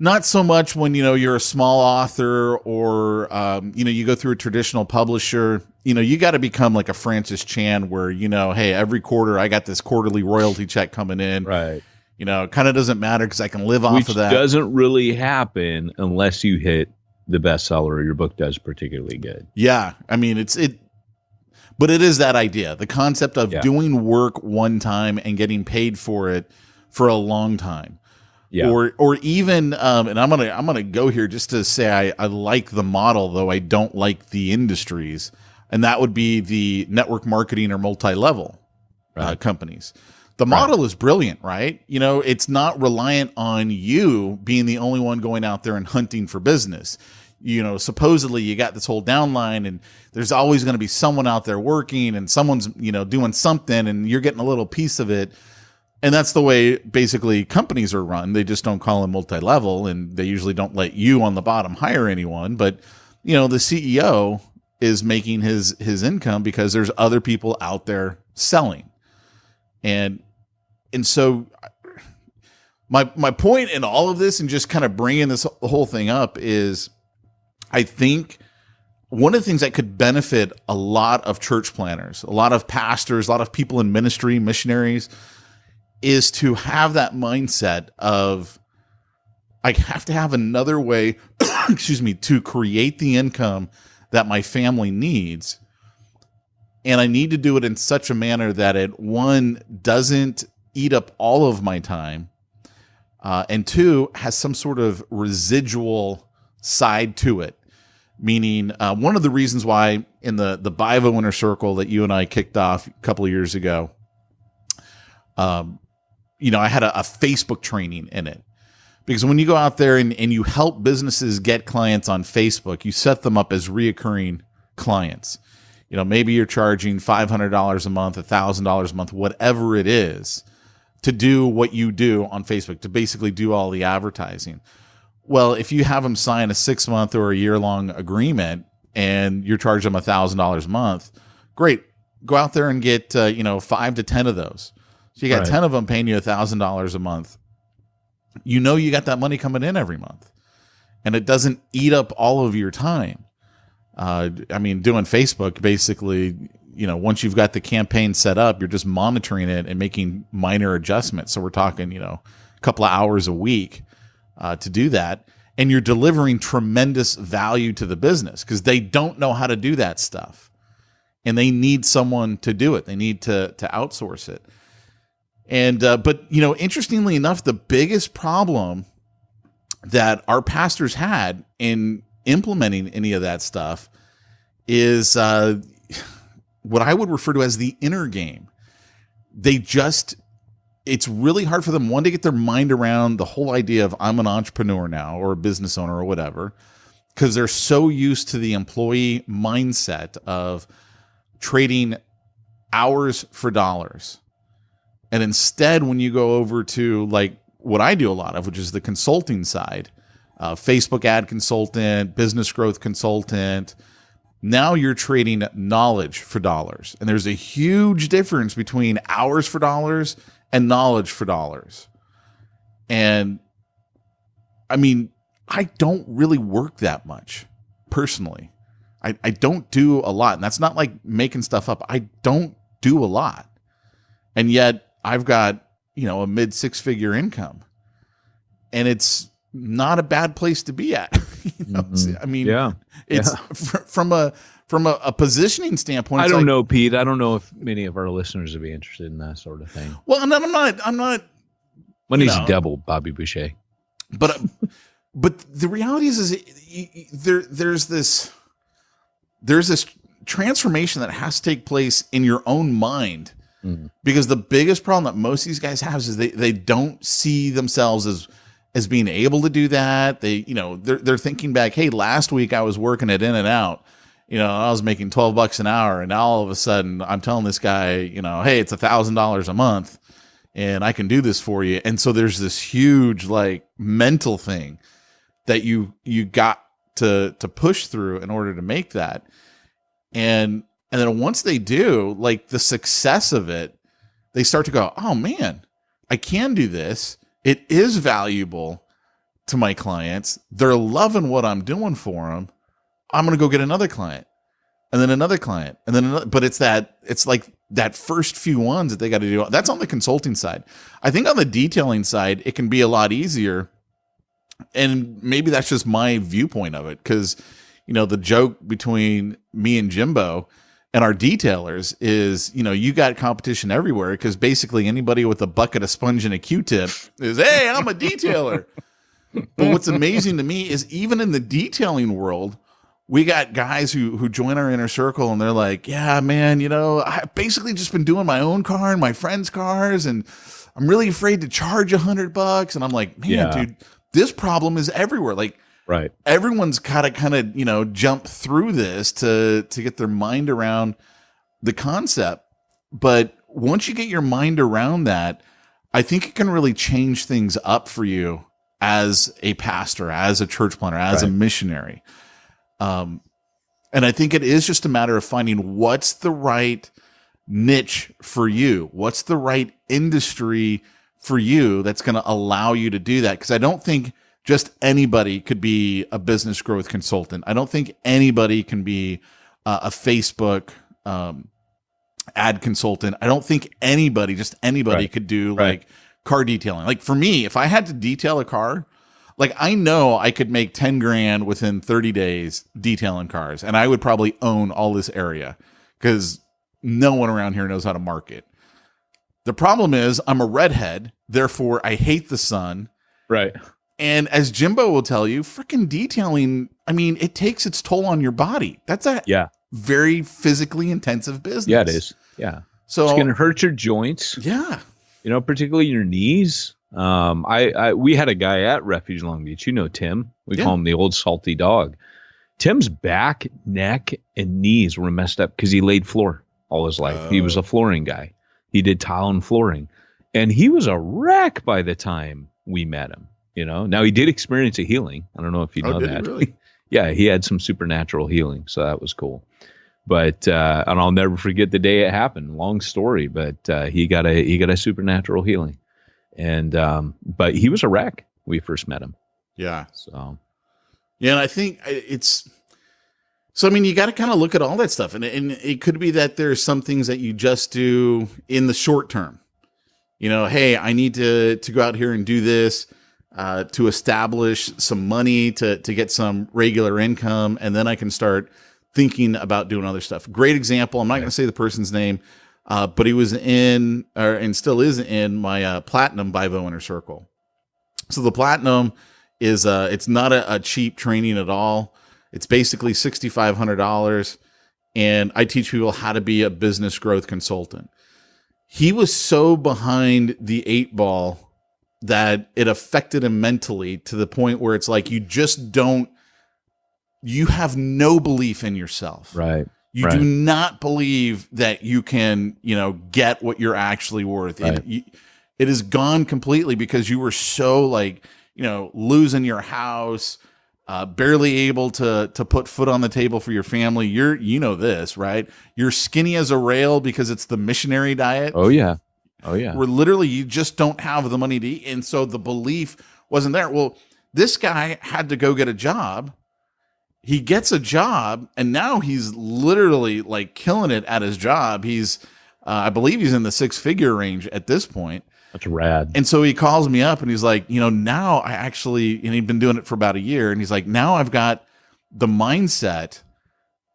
Not so much when, you know, you're a small author or, you know, you go through a traditional publisher. You know, you got to become like a Francis Chan where, you know, hey, every quarter I got this quarterly royalty check coming in. Right. You know, it kind of doesn't matter because I can live off of that. Which doesn't really happen unless you hit the bestseller or your book does particularly good. Yeah. I mean, but it is that idea, the concept of doing work one time and getting paid for it for a long time. Yeah. Or even, and I'm gonna go here just to say I like the model, though I don't like the industries, and that would be the network marketing or multi-level companies. The model is brilliant, right? You know, it's not reliant on you being the only one going out there and hunting for business. You know, supposedly you got this whole downline and there's always going to be someone out there working and someone's, you know, doing something and you're getting a little piece of it. And that's the way basically companies are run. They just don't call them multi-level and they usually don't let you on the bottom hire anyone. But, you know, the CEO is making his income because there's other people out there selling. And so my point in all of this and just kind of bringing this whole thing up is I think one of the things that could benefit a lot of church planners, a lot of pastors, a lot of people in ministry, missionaries, is to have that mindset of I have to have another way, to create the income that my family needs. And I need to do it in such a manner that it, one, doesn't eat up all of my time, and two, has some sort of residual side to it. Meaning, one of the reasons why in the BIVO Inner Circle that you and I kicked off a couple of years ago, you know, I had a Facebook training in it. Because when you go out there and you help businesses get clients on Facebook, you set them up as reoccurring clients. You know, maybe you're charging $500 a month, $1,000 a month, whatever it is, to do what you do on Facebook, to basically do all the advertising. Well, if you have them sign a 6-month or a year-long agreement and you're charging them $1,000 a month, great. Go out there and get 5 to 10 of those. So you got 10 of them paying you $1,000 a month. You know you got that money coming in every month, and it doesn't eat up all of your time. I mean, doing Facebook basically, once you've got the campaign set up, you're just monitoring it and making minor adjustments. So we're talking, a couple of hours a week to do that. And you're delivering tremendous value to the business because they don't know how to do that stuff. And they need someone to do it. They need to outsource it. And, but interestingly enough, the biggest problem that our pastors had in implementing any of that stuff is what I would refer to as the inner game. It's really hard for them, one, to get their mind around the whole idea of I'm an entrepreneur now or a business owner or whatever, because they're so used to the employee mindset of trading hours for dollars. And instead, when you go over to like what I do a lot of, which is the consulting side, Facebook ad consultant, business growth consultant, now you're trading knowledge for dollars. And there's a huge difference between hours for dollars and knowledge for dollars. And I mean, I don't really work that much personally. I don't do a lot. And that's not like making stuff up. I don't do a lot. And yet I've got, a mid 6-figure income. And it's not a bad place to be at. I mean, it's from a positioning standpoint. I don't know, Pete. I don't know if many of our listeners would be interested in that sort of thing. Well, I'm not. Money's a devil, Bobby Boucher. But the reality is there's this transformation that has to take place in your own mind. Because the biggest problem that most of these guys have is they don't see themselves as being able to do that. They're thinking back, hey, last week I was working at In-N-Out, I was making $12 an hour, and now all of a sudden I'm telling this guy, hey, it's $1,000 a month and I can do this for you. And so there's this huge like mental thing that you got to push through in order to make that. And then once they do, like the success of it, they start to go, oh man, I can do this. It is valuable to my clients. They're loving what I'm doing for them. I'm going to go get another client and then another client and then another. But it's like that first few ones that they got to do. That's on the consulting side. I think on the detailing side, it can be a lot easier. And maybe that's just my viewpoint of it. Cause the joke between me and Jimbo and our detailers is, you got competition everywhere because basically anybody with a bucket of sponge and a Q-tip is, hey, I'm a detailer. But what's amazing to me is even in the detailing world, we got guys who join our inner circle and they're like, yeah, man, I've basically just been doing my own car and my friends' cars and I'm really afraid to charge $100. And I'm like, man, dude, this problem is everywhere. Like, right. Everyone's got to kind of, jump through this to get their mind around the concept. But once you get your mind around that, I think it can really change things up for you as a pastor, as a church planner, as a missionary. And I think it is just a matter of finding what's the right niche for you. What's the right industry for you that's going to allow you to do that? Because I don't think just anybody could be a business growth consultant. I don't think anybody can be a Facebook ad consultant. I don't think anybody could do like car detailing. Like for me, if I had to detail a car, like I know I could make 10 grand within 30 days detailing cars, and I would probably own all this area because no one around here knows how to market. The problem is I'm a redhead, therefore I hate the sun. Right. And as Jimbo will tell you, freaking detailing, I mean, it takes its toll on your body. That's a very physically intensive business. Yeah, it is. Yeah. So it's going to hurt your joints. Yeah. Particularly your knees. We had a guy at Refuge Long Beach, Tim. We call him the old salty dog. Tim's back, neck, and knees were messed up because he laid floor all his life. He was a flooring guy. He did tile and flooring. And he was a wreck by the time we met him. Now he did experience a healing. I don't know if you know that. Really? Yeah, he had some supernatural healing, so that was cool. But and I'll never forget the day it happened. Long story, but he got a supernatural healing, and but he was a wreck when we first met him. Yeah. So yeah, and I think it's So, I mean, you got to kind of look at all that stuff. And it could be that there's some things that you just do in the short term. You know, hey, I need to go out here and do this to establish some money to get some regular income. And then I can start thinking about doing other stuff. Great example. I'm not going to say the person's name, but he was in, and still is in, my Platinum BIVO Inner Circle. So the Platinum is, it's not a cheap training at all. It's basically $6,500, and I teach people how to be a business growth consultant. He was so behind the 8 ball that it affected him mentally to the point where it's like you have no belief in yourself. Right. You do not believe that you can, get what you're actually worth. Right. It is gone completely because you were so losing your house, barely able to put foot on the table for your family. This, right? You're skinny as a rail because it's the missionary diet. Oh yeah. Where literally you just don't have the money to eat. And so the belief wasn't there. Well, this guy had to go get a job. He gets a job, and now he's literally like killing it at his job. He's, I believe he's in the 6-figure range at this point. That's rad. And so he calls me up and he's like, now I actually, and he'd been doing it for about a year. And he's like, now I've got the mindset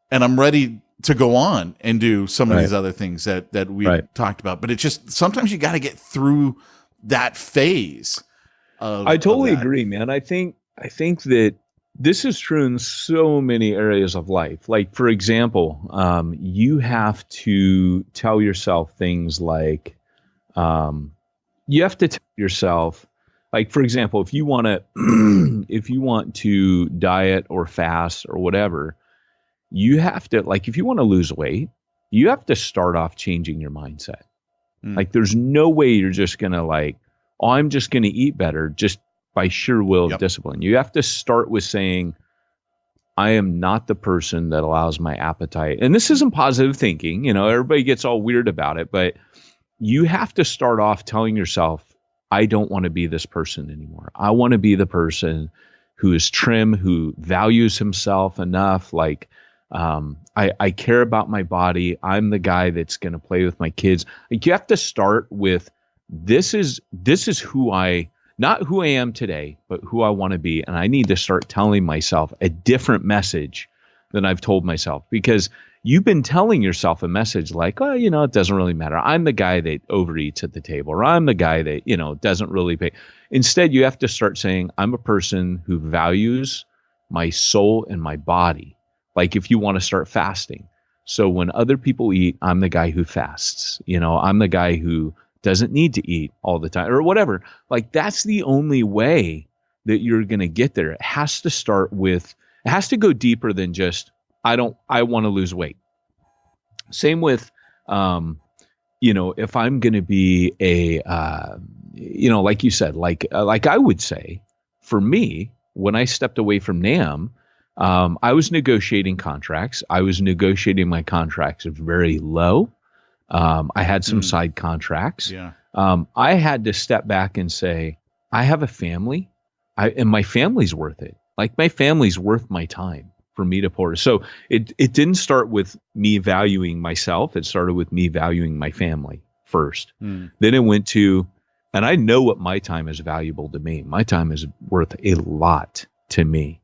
and I'm ready to go on and do some of these other things that we talked about. But it's just, sometimes you got to get through that phase. I totally agree, man. I think that this is true in so many areas of life. Like, for example, you have to tell yourself things like, you have to tell yourself, like, for example, if you want to diet or fast or whatever, you have to, like, if you want to lose weight, you have to start off changing your mindset. Like, there's no way you're just going to I'm just going to eat better just by sheer will of discipline. You have to start with saying, I am not the person that allows my appetite. And this isn't positive thinking, everybody gets all weird about it, but you have to start off telling yourself, I don't want to be this person anymore. I want to be the person who is trim, who values himself enough. Like, I care about my body. I'm the guy that's going to play with my kids. Like, you have to start with, this is not who I am today, but who I want to be. And I need to start telling myself a different message than I've told myself, because you've been telling yourself a message like, oh, it doesn't really matter. I'm the guy that overeats at the table, or I'm the guy that, doesn't really pay. Instead, you have to start saying, I'm a person who values my soul and my body. Like, if you want to start fasting. So when other people eat, I'm the guy who fasts. I'm the guy who doesn't need to eat all the time or whatever. Like, that's the only way that you're going to get there. It has to go deeper than just, I want to lose weight. Same with, if I'm going to be like you said, like I would say, for me, when I stepped away from NAM, I was negotiating contracts. I was negotiating my contracts very low. I had some side contracts. Yeah. I had to step back and say, I have a family, and my family's worth it. Like, my family's worth my time for me to pour. So it didn't start with me valuing myself. It started with me valuing my family first. Then it went to, and I know what my time is valuable to me. My time is worth a lot to me.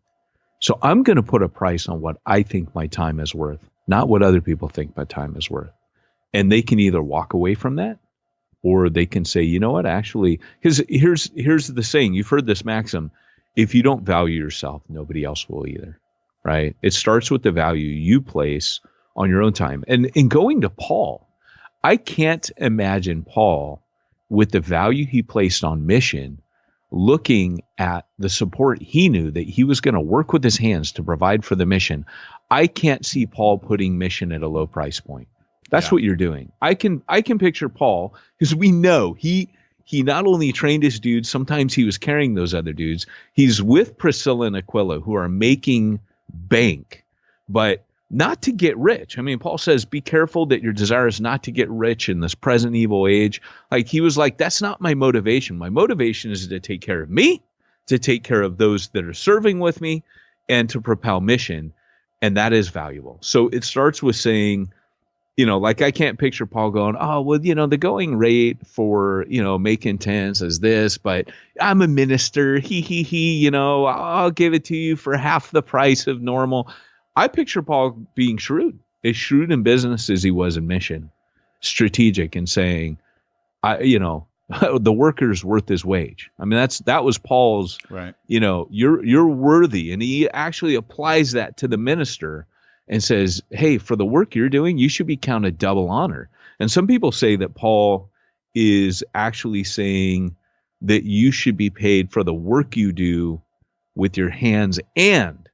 So I'm going to put a price on what I think my time is worth, not what other people think my time is worth. And they can either walk away from that, or they can say, you know what, actually, because here's the saying, you've heard this maxim, if you don't value yourself, nobody else will either, right? It starts with the value you place on your own time. And in going to Paul, I can't imagine Paul, with the value he placed on mission, looking at the support he knew that he was going to work with his hands to provide for the mission. I can't see Paul putting mission at a low price point. That's what you're doing. I can picture Paul, because we know he not only trained his dudes, sometimes he was carrying those other dudes. He's with Priscilla and Aquila, who are making bank, but not to get rich. I mean, Paul says, be careful that your desire is not to get rich in this present evil age. Like, he was like, that's not my motivation. My motivation is to take care of me, to take care of those that are serving with me, and to propel mission. And that is valuable. So it starts with saying, like I can't picture Paul going, oh, well, the going rate for, making tents is this, but I'm a minister. I'll give it to you for half the price of normal. I picture Paul being shrewd, as shrewd in business as he was in mission, strategic and saying, the worker's worth his wage. I mean, that was Paul's, right. You're worthy. And he actually applies that to the minister and says, hey, for the work you're doing, you should be counted double honor. And some people say that Paul is actually saying that you should be paid for the work you do with your hands, and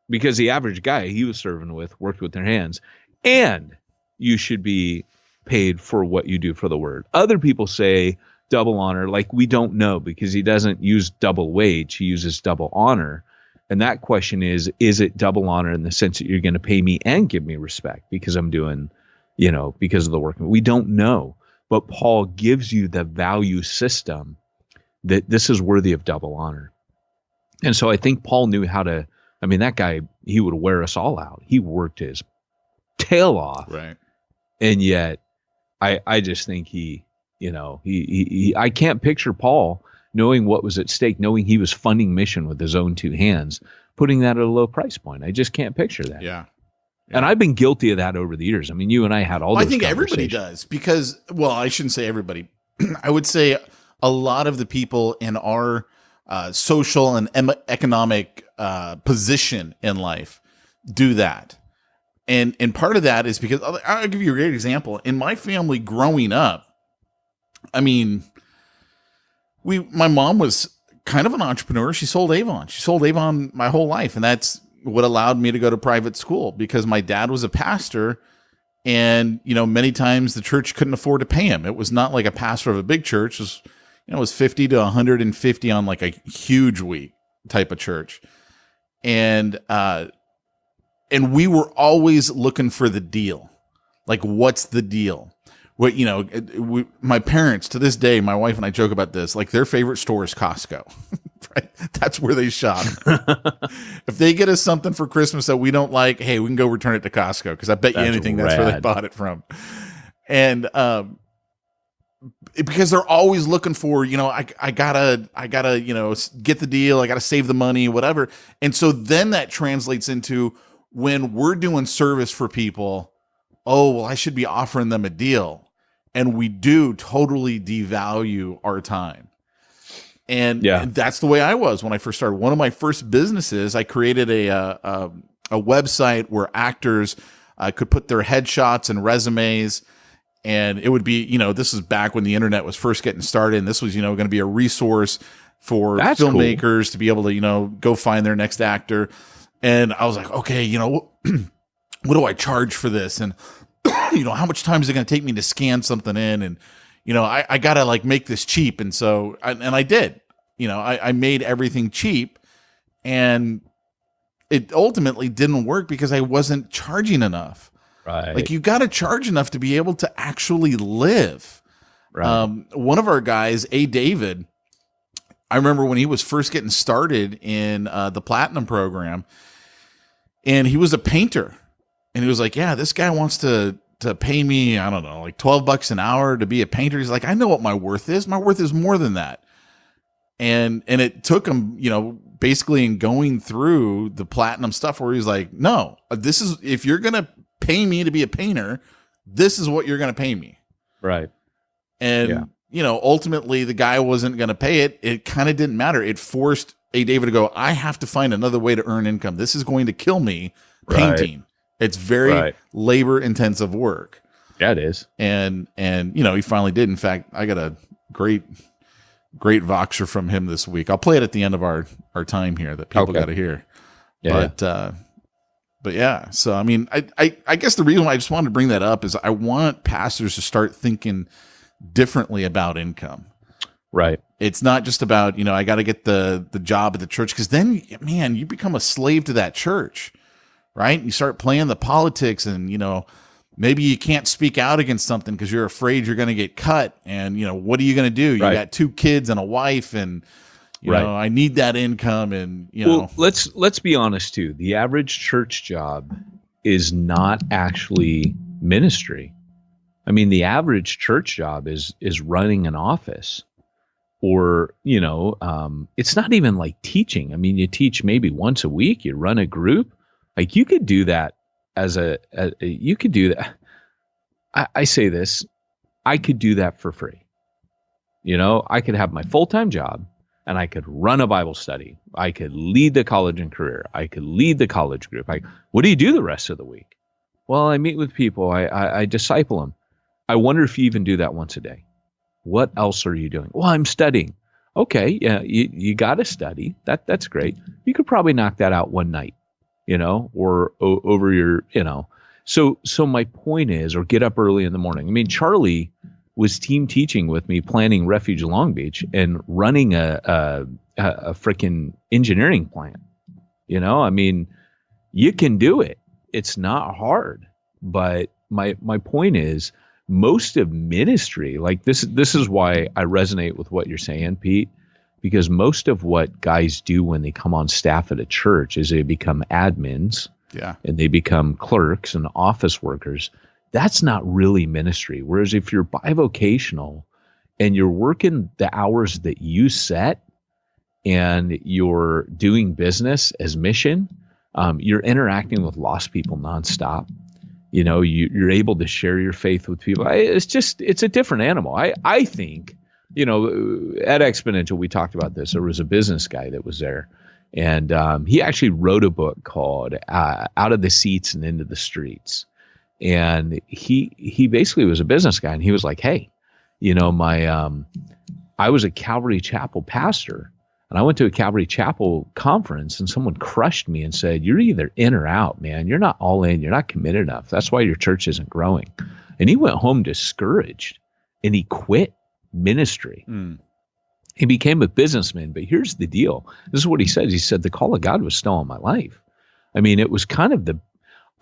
because the average guy he was serving with worked with their hands, and you should be paid for what you do for the word. Other people say double honor, like we don't know, because he doesn't use double wage, he uses double honor. And that question is it double honor in the sense that you're going to pay me and give me respect because I'm doing, because of the work? We don't know. But Paul gives you the value system that this is worthy of double honor. And so I think Paul knew how to, that guy, he would wear us all out. He worked his tail off. Right. And yet I just think I can't picture Paul knowing what was at stake, knowing he was funding mission with his own two hands, putting that at a low price point. I just can't picture that. Yeah. And I've been guilty of that over the years. I mean, you and I had all those I think everybody does because, well, I shouldn't say everybody. I would say a lot of the people in our social and economic position in life do that. And part of that is because I'll give you a great example. In my family growing up, my mom was kind of an entrepreneur. She sold Avon. She sold Avon my whole life. And that's what allowed me to go to private school because my dad was a pastor. And, many times the church couldn't afford to pay him. It was not like a pastor of a big church. It was 50 to 150 on like a huge week type of church. And we were always looking for the deal. Like, what's the deal? What, my parents to this day, my wife and I joke about this, like their favorite store is Costco, right? That's where they shop. If they get us something for Christmas that we don't like, hey, we can go return it to Costco. Cause I bet you anything that's where they bought it from. And, because they're always looking for, I gotta, get the deal. I gotta save the money, whatever. And so then that translates into when we're doing service for people, oh, well, I should be offering them a deal. And we do totally devalue our time. And that's the way I was when I first started. One of my first businesses, I created a website where actors could put their headshots and resumes. And it would be, this is back when the internet was first getting started. And this was, going to be a resource for filmmakers to be able to, go find their next actor. And I was like, okay, what do I charge for this? And, how much time is it going to take me to scan something in? And, I got to like make this cheap. And so, I did, I made everything cheap and it ultimately didn't work because I wasn't charging enough. Right. Like you got to charge enough to be able to actually live. Right. One of our guys, David, I remember when he was first getting started in the Platinum program, and he was a painter, and he was like, "Yeah, this guy wants to pay me, I don't know, like $12 an hour to be a painter." He's like, "I know what my worth is. My worth is more than that." And it took him, basically in going through the Platinum stuff, where he's like, "No, this is if you're gonna pay me to be a painter, this is what you're gonna pay me." Right. And ultimately the guy wasn't going to pay it. It kind of didn't matter. It forced David to go, I have to find another way to earn income. This is going to kill me painting. Right. It's very labor intensive work. Yeah, it is. And he finally did. In fact, I got a great Voxer from him this week. I'll play it at the end of our time here that people got to hear. Yeah. But yeah, so, I guess the reason why I just wanted to bring that up is I want pastors to start thinking differently about income. Right. It's not just about, I got to get the job at the church, because then, man, you become a slave to that church, right? You start playing the politics, and, maybe you can't speak out against something because you're afraid you're going to get cut. And, what are you going to do? You got 2 kids and a wife, and, You know, I need that income, and well, let's be honest too. The average church job is not actually ministry. I mean, the average church job is running an office, or it's not even like teaching. I mean, you teach maybe once a week. You run a group. Like you could do that you could do that. I say this, I could do that for free. I could have my full-time job and I could run a Bible study. I could lead the college and career. I could lead the college group. What do you do the rest of the week? Well, I meet with people. I disciple them. I wonder if you even do that once a day. What else are you doing? Well, I'm studying. Okay, yeah, you got to study. That's great. You could probably knock that out one night, or over your, So my point is, or get up early in the morning. I mean, Charlie was team teaching with me, planning Refuge Long Beach and running a freaking engineering plant. I mean, you can do it. It's not hard. But my point is, most of ministry, like this is why I resonate with what you're saying, Pete, because most of what guys do when they come on staff at a church is they become admins. Yeah. And they become clerks and office workers. That's not really ministry. Whereas if you're bivocational and you're working the hours that you set and you're doing business as mission, you're interacting with lost people nonstop. You're able to share your faith with people. It's a different animal. I think, at Exponential, we talked about this. There was a business guy that was there. And he actually wrote a book called Out of the Seats and Into the Streets. And he basically was a business guy. And he was like, hey, I was a Calvary Chapel pastor. And I went to a Calvary Chapel conference and someone crushed me and said, you're either in or out, man. You're not all in. You're not committed enough. That's why your church isn't growing. And he went home discouraged and he quit ministry. He became a businessman. But here's the deal. This is what he said. He said, the call of God was still on my life. I mean, it was kind of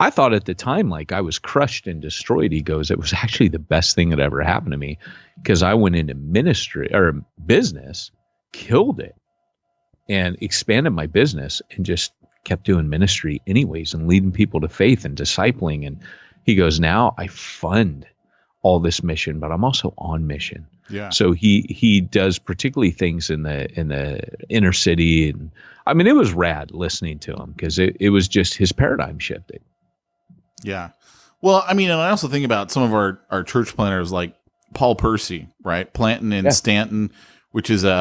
I thought at the time, like I was crushed and destroyed. He goes, it was actually the best thing that ever happened to me because I went into ministry or business, killed it, and expanded my business and just kept doing ministry anyways and leading people to faith and discipling. And he goes, now I fund all this mission, but I'm also on mission. Yeah. So he does particularly things in the inner city. And I mean, it was rad listening to him because it was just his paradigm shifted. Yeah. Well, I mean, and I also think about some of our church planters like Paul Percy, right? Planting in Stanton, which is think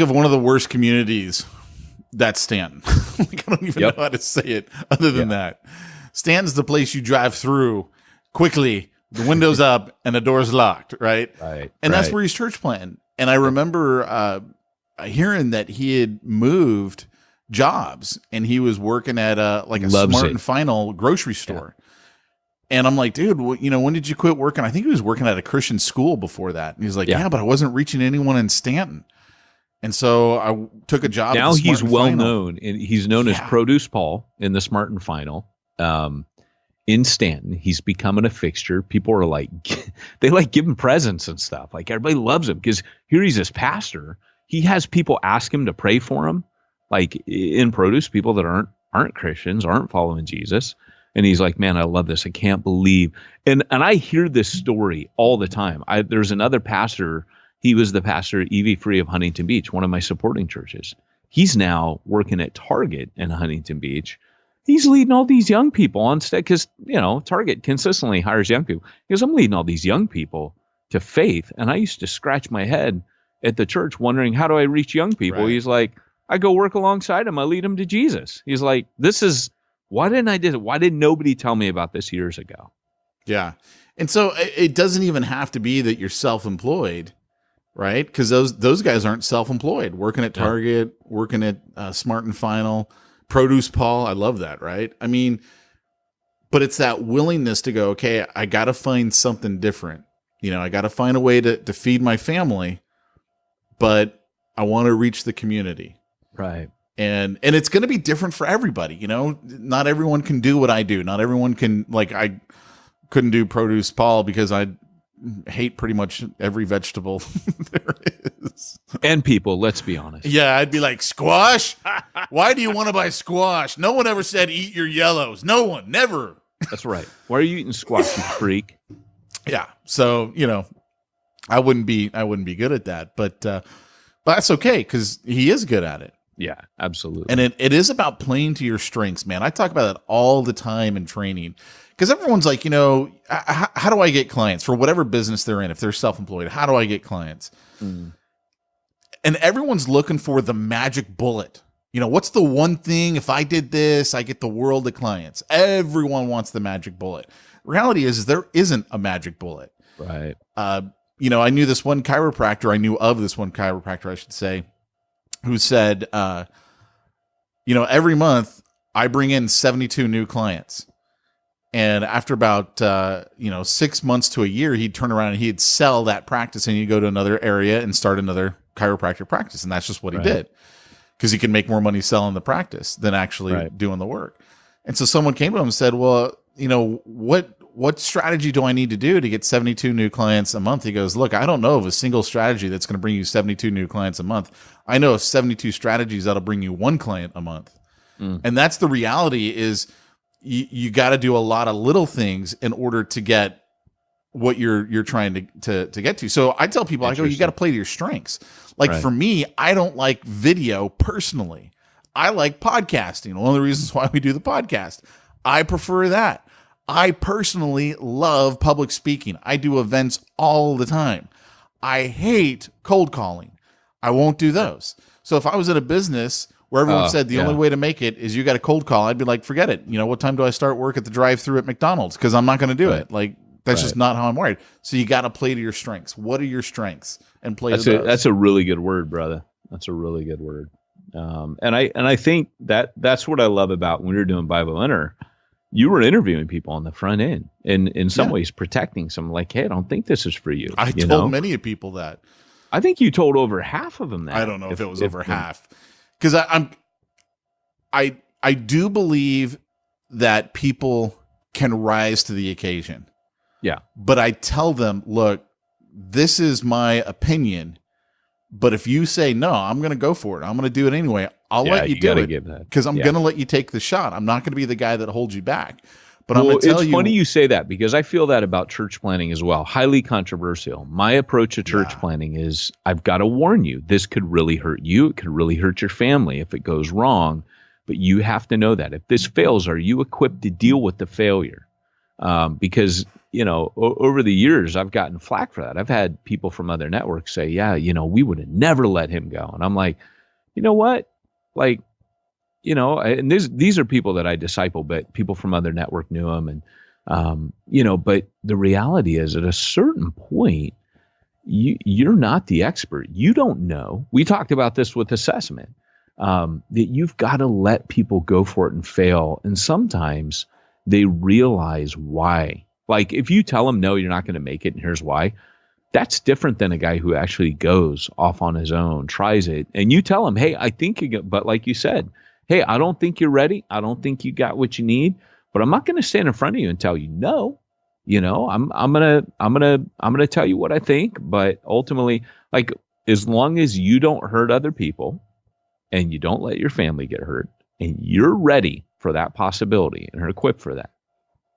of one of the worst communities. That's Stanton. Like, I don't even know how to say it other than that. Stanton's the place you drive through quickly, the windows up and the door's locked, right? Right. And that's where he's church planting. And I remember hearing that he had moved jobs and he was working at a Smart and Final grocery store. And I'm like, dude, when did you quit working? I think he was working at a Christian school before that. And he's like, yeah, but I wasn't reaching anyone in Stanton. And so I took a job. Now at the he's Smart and well Final. known, and he's known as Produce Paul in the Smart and Final. In Stanton, he's becoming a fixture. People are like, they like give him presents and stuff. Like everybody loves him because here he's this pastor. He has people ask him to pray for him, like in Produce, people that aren't Christians, aren't following Jesus. And he's like, man, I love this. I can't believe. And I hear this story all the time. There's another pastor. He was the pastor at EV Free of Huntington Beach, one of my supporting churches. He's now working at Target in Huntington Beach. He's leading all these young people on stage because, Target consistently hires young people. He goes, I'm leading all these young people to faith. And I used to scratch my head at the church wondering, how do I reach young people? Right. He's like, I go work alongside them. I lead them to Jesus. He's like, why didn't I do it? Why didn't nobody tell me about this years ago? Yeah. And so it doesn't even have to be that you're self-employed, right? Because those guys aren't self-employed, working at Target, working at Smart and Final, Produce Paul. I love that, right? I mean, but it's that willingness to go, okay, I got to find something different. I got to find a way to feed my family, but I want to reach the community. Right. And it's going to be different for everybody. Not everyone can do what I do. Not everyone can, I couldn't do Produce Paul because I hate pretty much every vegetable there is. And people, let's be honest. Yeah, I'd be like, squash? Why do you want to buy squash? No one ever said eat your yellows. No one, never. That's right. Why are you eating squash, you freak? Yeah. So, I wouldn't be good at that, but that's okay because he is good at it. Yeah, absolutely. And it is about playing to your strengths, man. I talk about that all the time in training because everyone's like, how do I get clients for whatever business they're in? If they're self-employed, how do I get clients? And everyone's looking for the magic bullet. What's the one thing? If I did this, I get the world of clients. Everyone wants the magic bullet. Reality is there isn't a magic bullet. Right. I knew of this one chiropractor, I should say, who said, every month I bring in 72 new clients. And after about, 6 months to a year, he'd turn around and he'd sell that practice and he'd go to another area and start another chiropractic practice. And that's just what he did because he could make more money selling the practice than actually doing the work. And so someone came to him and said, well, what strategy do I need to do to get 72 new clients a month? He goes, look, I don't know of a single strategy that's going to bring you 72 new clients a month. I know of 72 strategies that'll bring you one client a month. And that's the reality is you got to do a lot of little things in order to get what you're trying to get to. So I tell people, I go, you got to play to your strengths. Like for me, I don't like video personally. I like podcasting. One of the reasons why we do the podcast, I prefer that. I personally love public speaking. I do events all the time. I hate cold calling. I won't do those. So if I was at a business where everyone said the only way to make it is you got a cold call, I'd be like, forget it. What time do I start work at the drive-thru at McDonald's? Because I'm not going to do it. Like that's just not how I'm wired. So you got to play to your strengths. What are your strengths? And play to those. That's a really good word, brother. That's a really good word. And I think that's what I love about when you're doing BIVO Enter. You were interviewing people on the front end and in some ways protecting some like, hey, I don't think this is for you. I told many people that. I think you told over half of them that. I don't know if it was over half. Because I do believe that people can rise to the occasion. Yeah. But I tell them, look, this is my opinion. But if you say, no, I'm going to go for it. I'm going to do it anyway. I'll let you do it because I'm going to let you take the shot. I'm not going to be the guy that holds you back. But I'm going to tell you. It's funny you say that because I feel that about church planning as well. Highly controversial. My approach to church planning is I've got to warn you. This could really hurt you. It could really hurt your family if it goes wrong. But you have to know that if this fails, are you equipped to deal with the failure? Because, over the years, I've gotten flack for that. I've had people from other networks say, yeah, we would have never let him go. And I'm like, you know what? Like, and these are people that I disciple, but people from other network knew him. And, but the reality is at a certain point, you're not the expert. You don't know. We talked about this with assessment, that you've got to let people go for it and fail. And sometimes they realize why. Like if you tell them, no, you're not going to make it, and here's why, that's different than a guy who actually goes off on his own, tries it, and you tell him, hey, I think you get, but like you said, hey, I don't think you're ready. I don't think you got what you need, but I'm not going to stand in front of you and tell you no. I'm gonna tell you what I think, but ultimately, like as long as you don't hurt other people and you don't let your family get hurt and you're ready for that possibility and are equipped for that,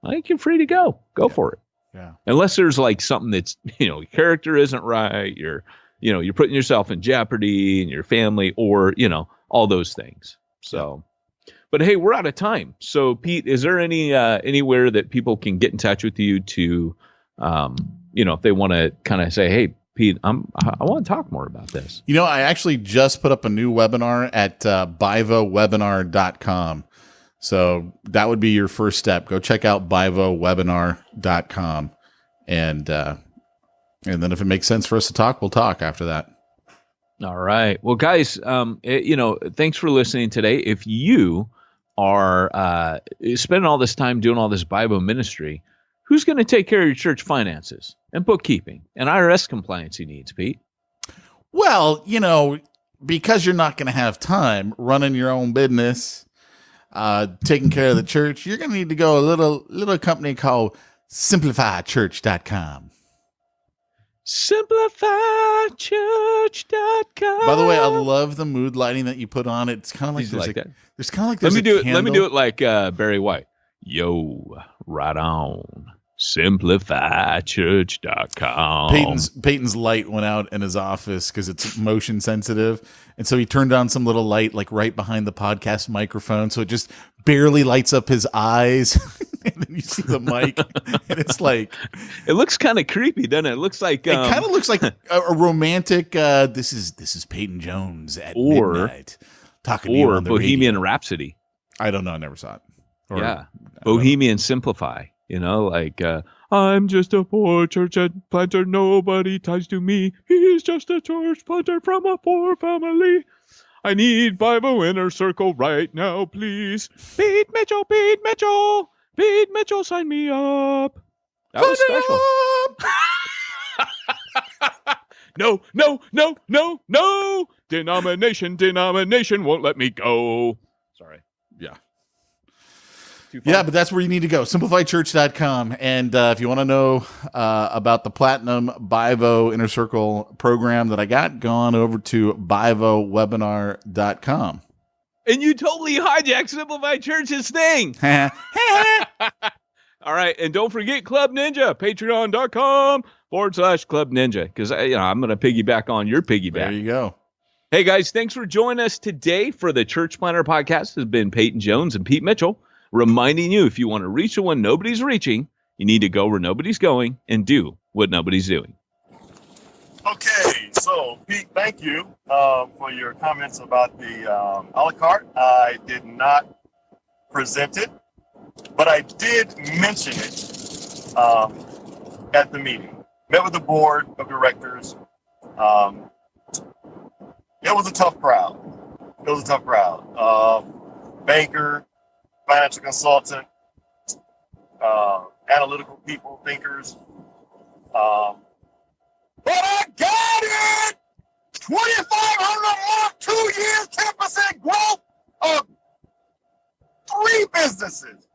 I think you're free to go. Go for it. Yeah. Unless there's like something that's, your character isn't right. You're putting yourself in jeopardy and your family or, all those things. So, but hey, we're out of time. So Pete, is there anywhere that people can get in touch with you to, if they want to kind of say, hey, Pete, I want to talk more about this. I actually just put up a new webinar at BIVOwebinar.com. So that would be your first step. Go check out BIVOwebinar.com. And then if it makes sense for us to talk, we'll talk after that. All right. Well, guys, thanks for listening today. If you are spending all this time doing all this BIVO ministry, who's going to take care of your church finances and bookkeeping and IRS compliance needs, Pete? Well, because you're not going to have time running your own business, taking care of the church, you're going to need to go a little company called simplifychurch.com. SimplifyChurch.com. By the way, I love the mood lighting that you put on it. It's kind of like there's kind of like there's Let me do it. candle. Let me do it like Barry White. Yo, right on. SimplifyChurch.com. Peyton's light went out in his office because it's motion sensitive, and so he turned on some little light like right behind the podcast microphone, so it just barely lights up his eyes, and then you see the mic, and it's like it looks kind of creepy, doesn't it? It looks like it kind of looks like a romantic. This is Peyton Jones at midnight talking to you on the Bohemian radio. Rhapsody. I don't know. I never saw it. Bohemian Simplify. You know, like, I'm just a poor church planter. Nobody ties to me. He's just a church planter from a poor family. I need BIVO Inner Circle right now, please. Pete Mitchell, Pete Mitchell. Pete Mitchell, sign me up. That was special. No. Denomination won't let me go. Sorry. Yeah. Yeah, but that's where you need to go. SimplifyChurch.com. And if you want to know about the Platinum BIVO Inner Circle program that I got, go on over to BIVOwebinar.com. And you totally hijacked Simplify Church's thing. All right. And don't forget Club Ninja, patreon.com/Club Ninja. Because I'm going to piggyback on your piggyback. There you go. Hey, guys, thanks for joining us today for the Church Planter Podcast. Has been Peyton Jones and Pete Mitchell. Reminding you, if you want to reach the one nobody's reaching, you need to go where nobody's going and do what nobody's doing. Okay, so Pete, thank you for your comments about the a la carte. I did not present it, but I did mention it at the meeting. Met with the board of directors. It was a tough crowd. Banker, financial consultant, analytical people, thinkers. But I got it! 2,500 mark, 2 years, 10% growth of 3 businesses.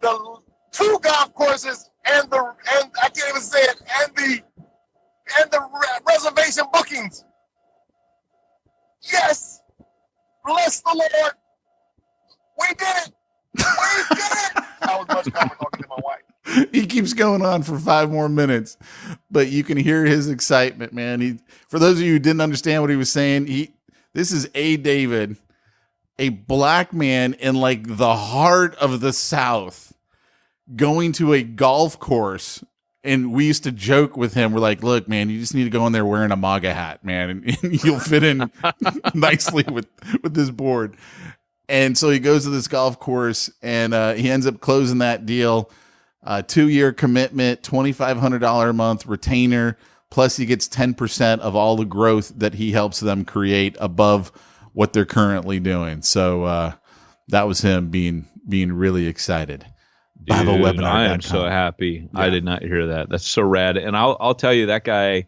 The 2 golf courses and I can't even say it, and the reservation bookings. Yes, bless the Lord. We did it. I was much calmer talking to my wife. He keeps going on for 5 more minutes, but you can hear his excitement, man. For those of you who didn't understand what he was saying, this is David, a black man in like the heart of the South, going to a golf course. And we used to joke with him. We're like, look, man, you just need to go in there wearing a MAGA hat, man, and you'll fit in nicely with this board. And so he goes to this golf course, and he ends up closing that deal. 2-year commitment, $2,500 a month retainer, plus he gets 10% of all the growth that he helps them create above what they're currently doing. So that was him being really excited. Dude, I am so happy. Yeah. I did not hear that. That's so rad. And I'll tell you, that guy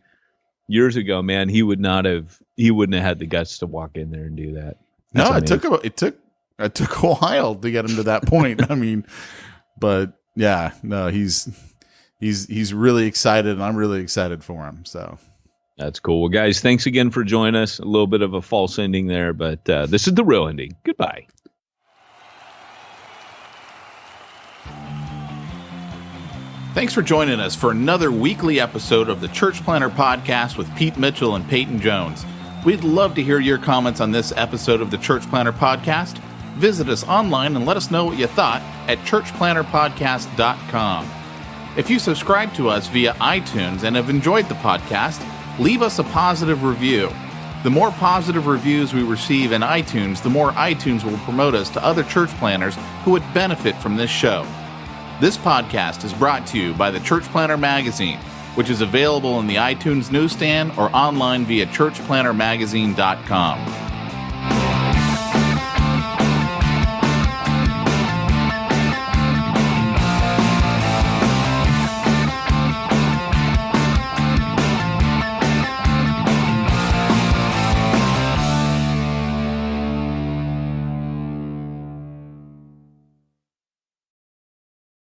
years ago, man, he wouldn't have had the guts to walk in there and do that. That's amazing. It took a while to get him to that point. I mean, but yeah, no, he's really excited, and I'm really excited for him. So that's cool. Well, guys, thanks again for joining us. A little bit of a false ending there, but this is the real ending. Goodbye. Thanks for joining us for another weekly episode of the Church Planter Podcast with Pete Mitchell and Peyton Jones. We'd love to hear your comments on this episode of the Church Planter Podcast. Visit us online and let us know what you thought at churchplanterpodcast.com. If you subscribe to us via iTunes and have enjoyed the podcast, leave us a positive review. The more positive reviews we receive in iTunes, the more iTunes will promote us to other church planners who would benefit from this show. This podcast is brought to you by the Church Planter Magazine, which is available in the iTunes newsstand or online via churchplantermagazine.com.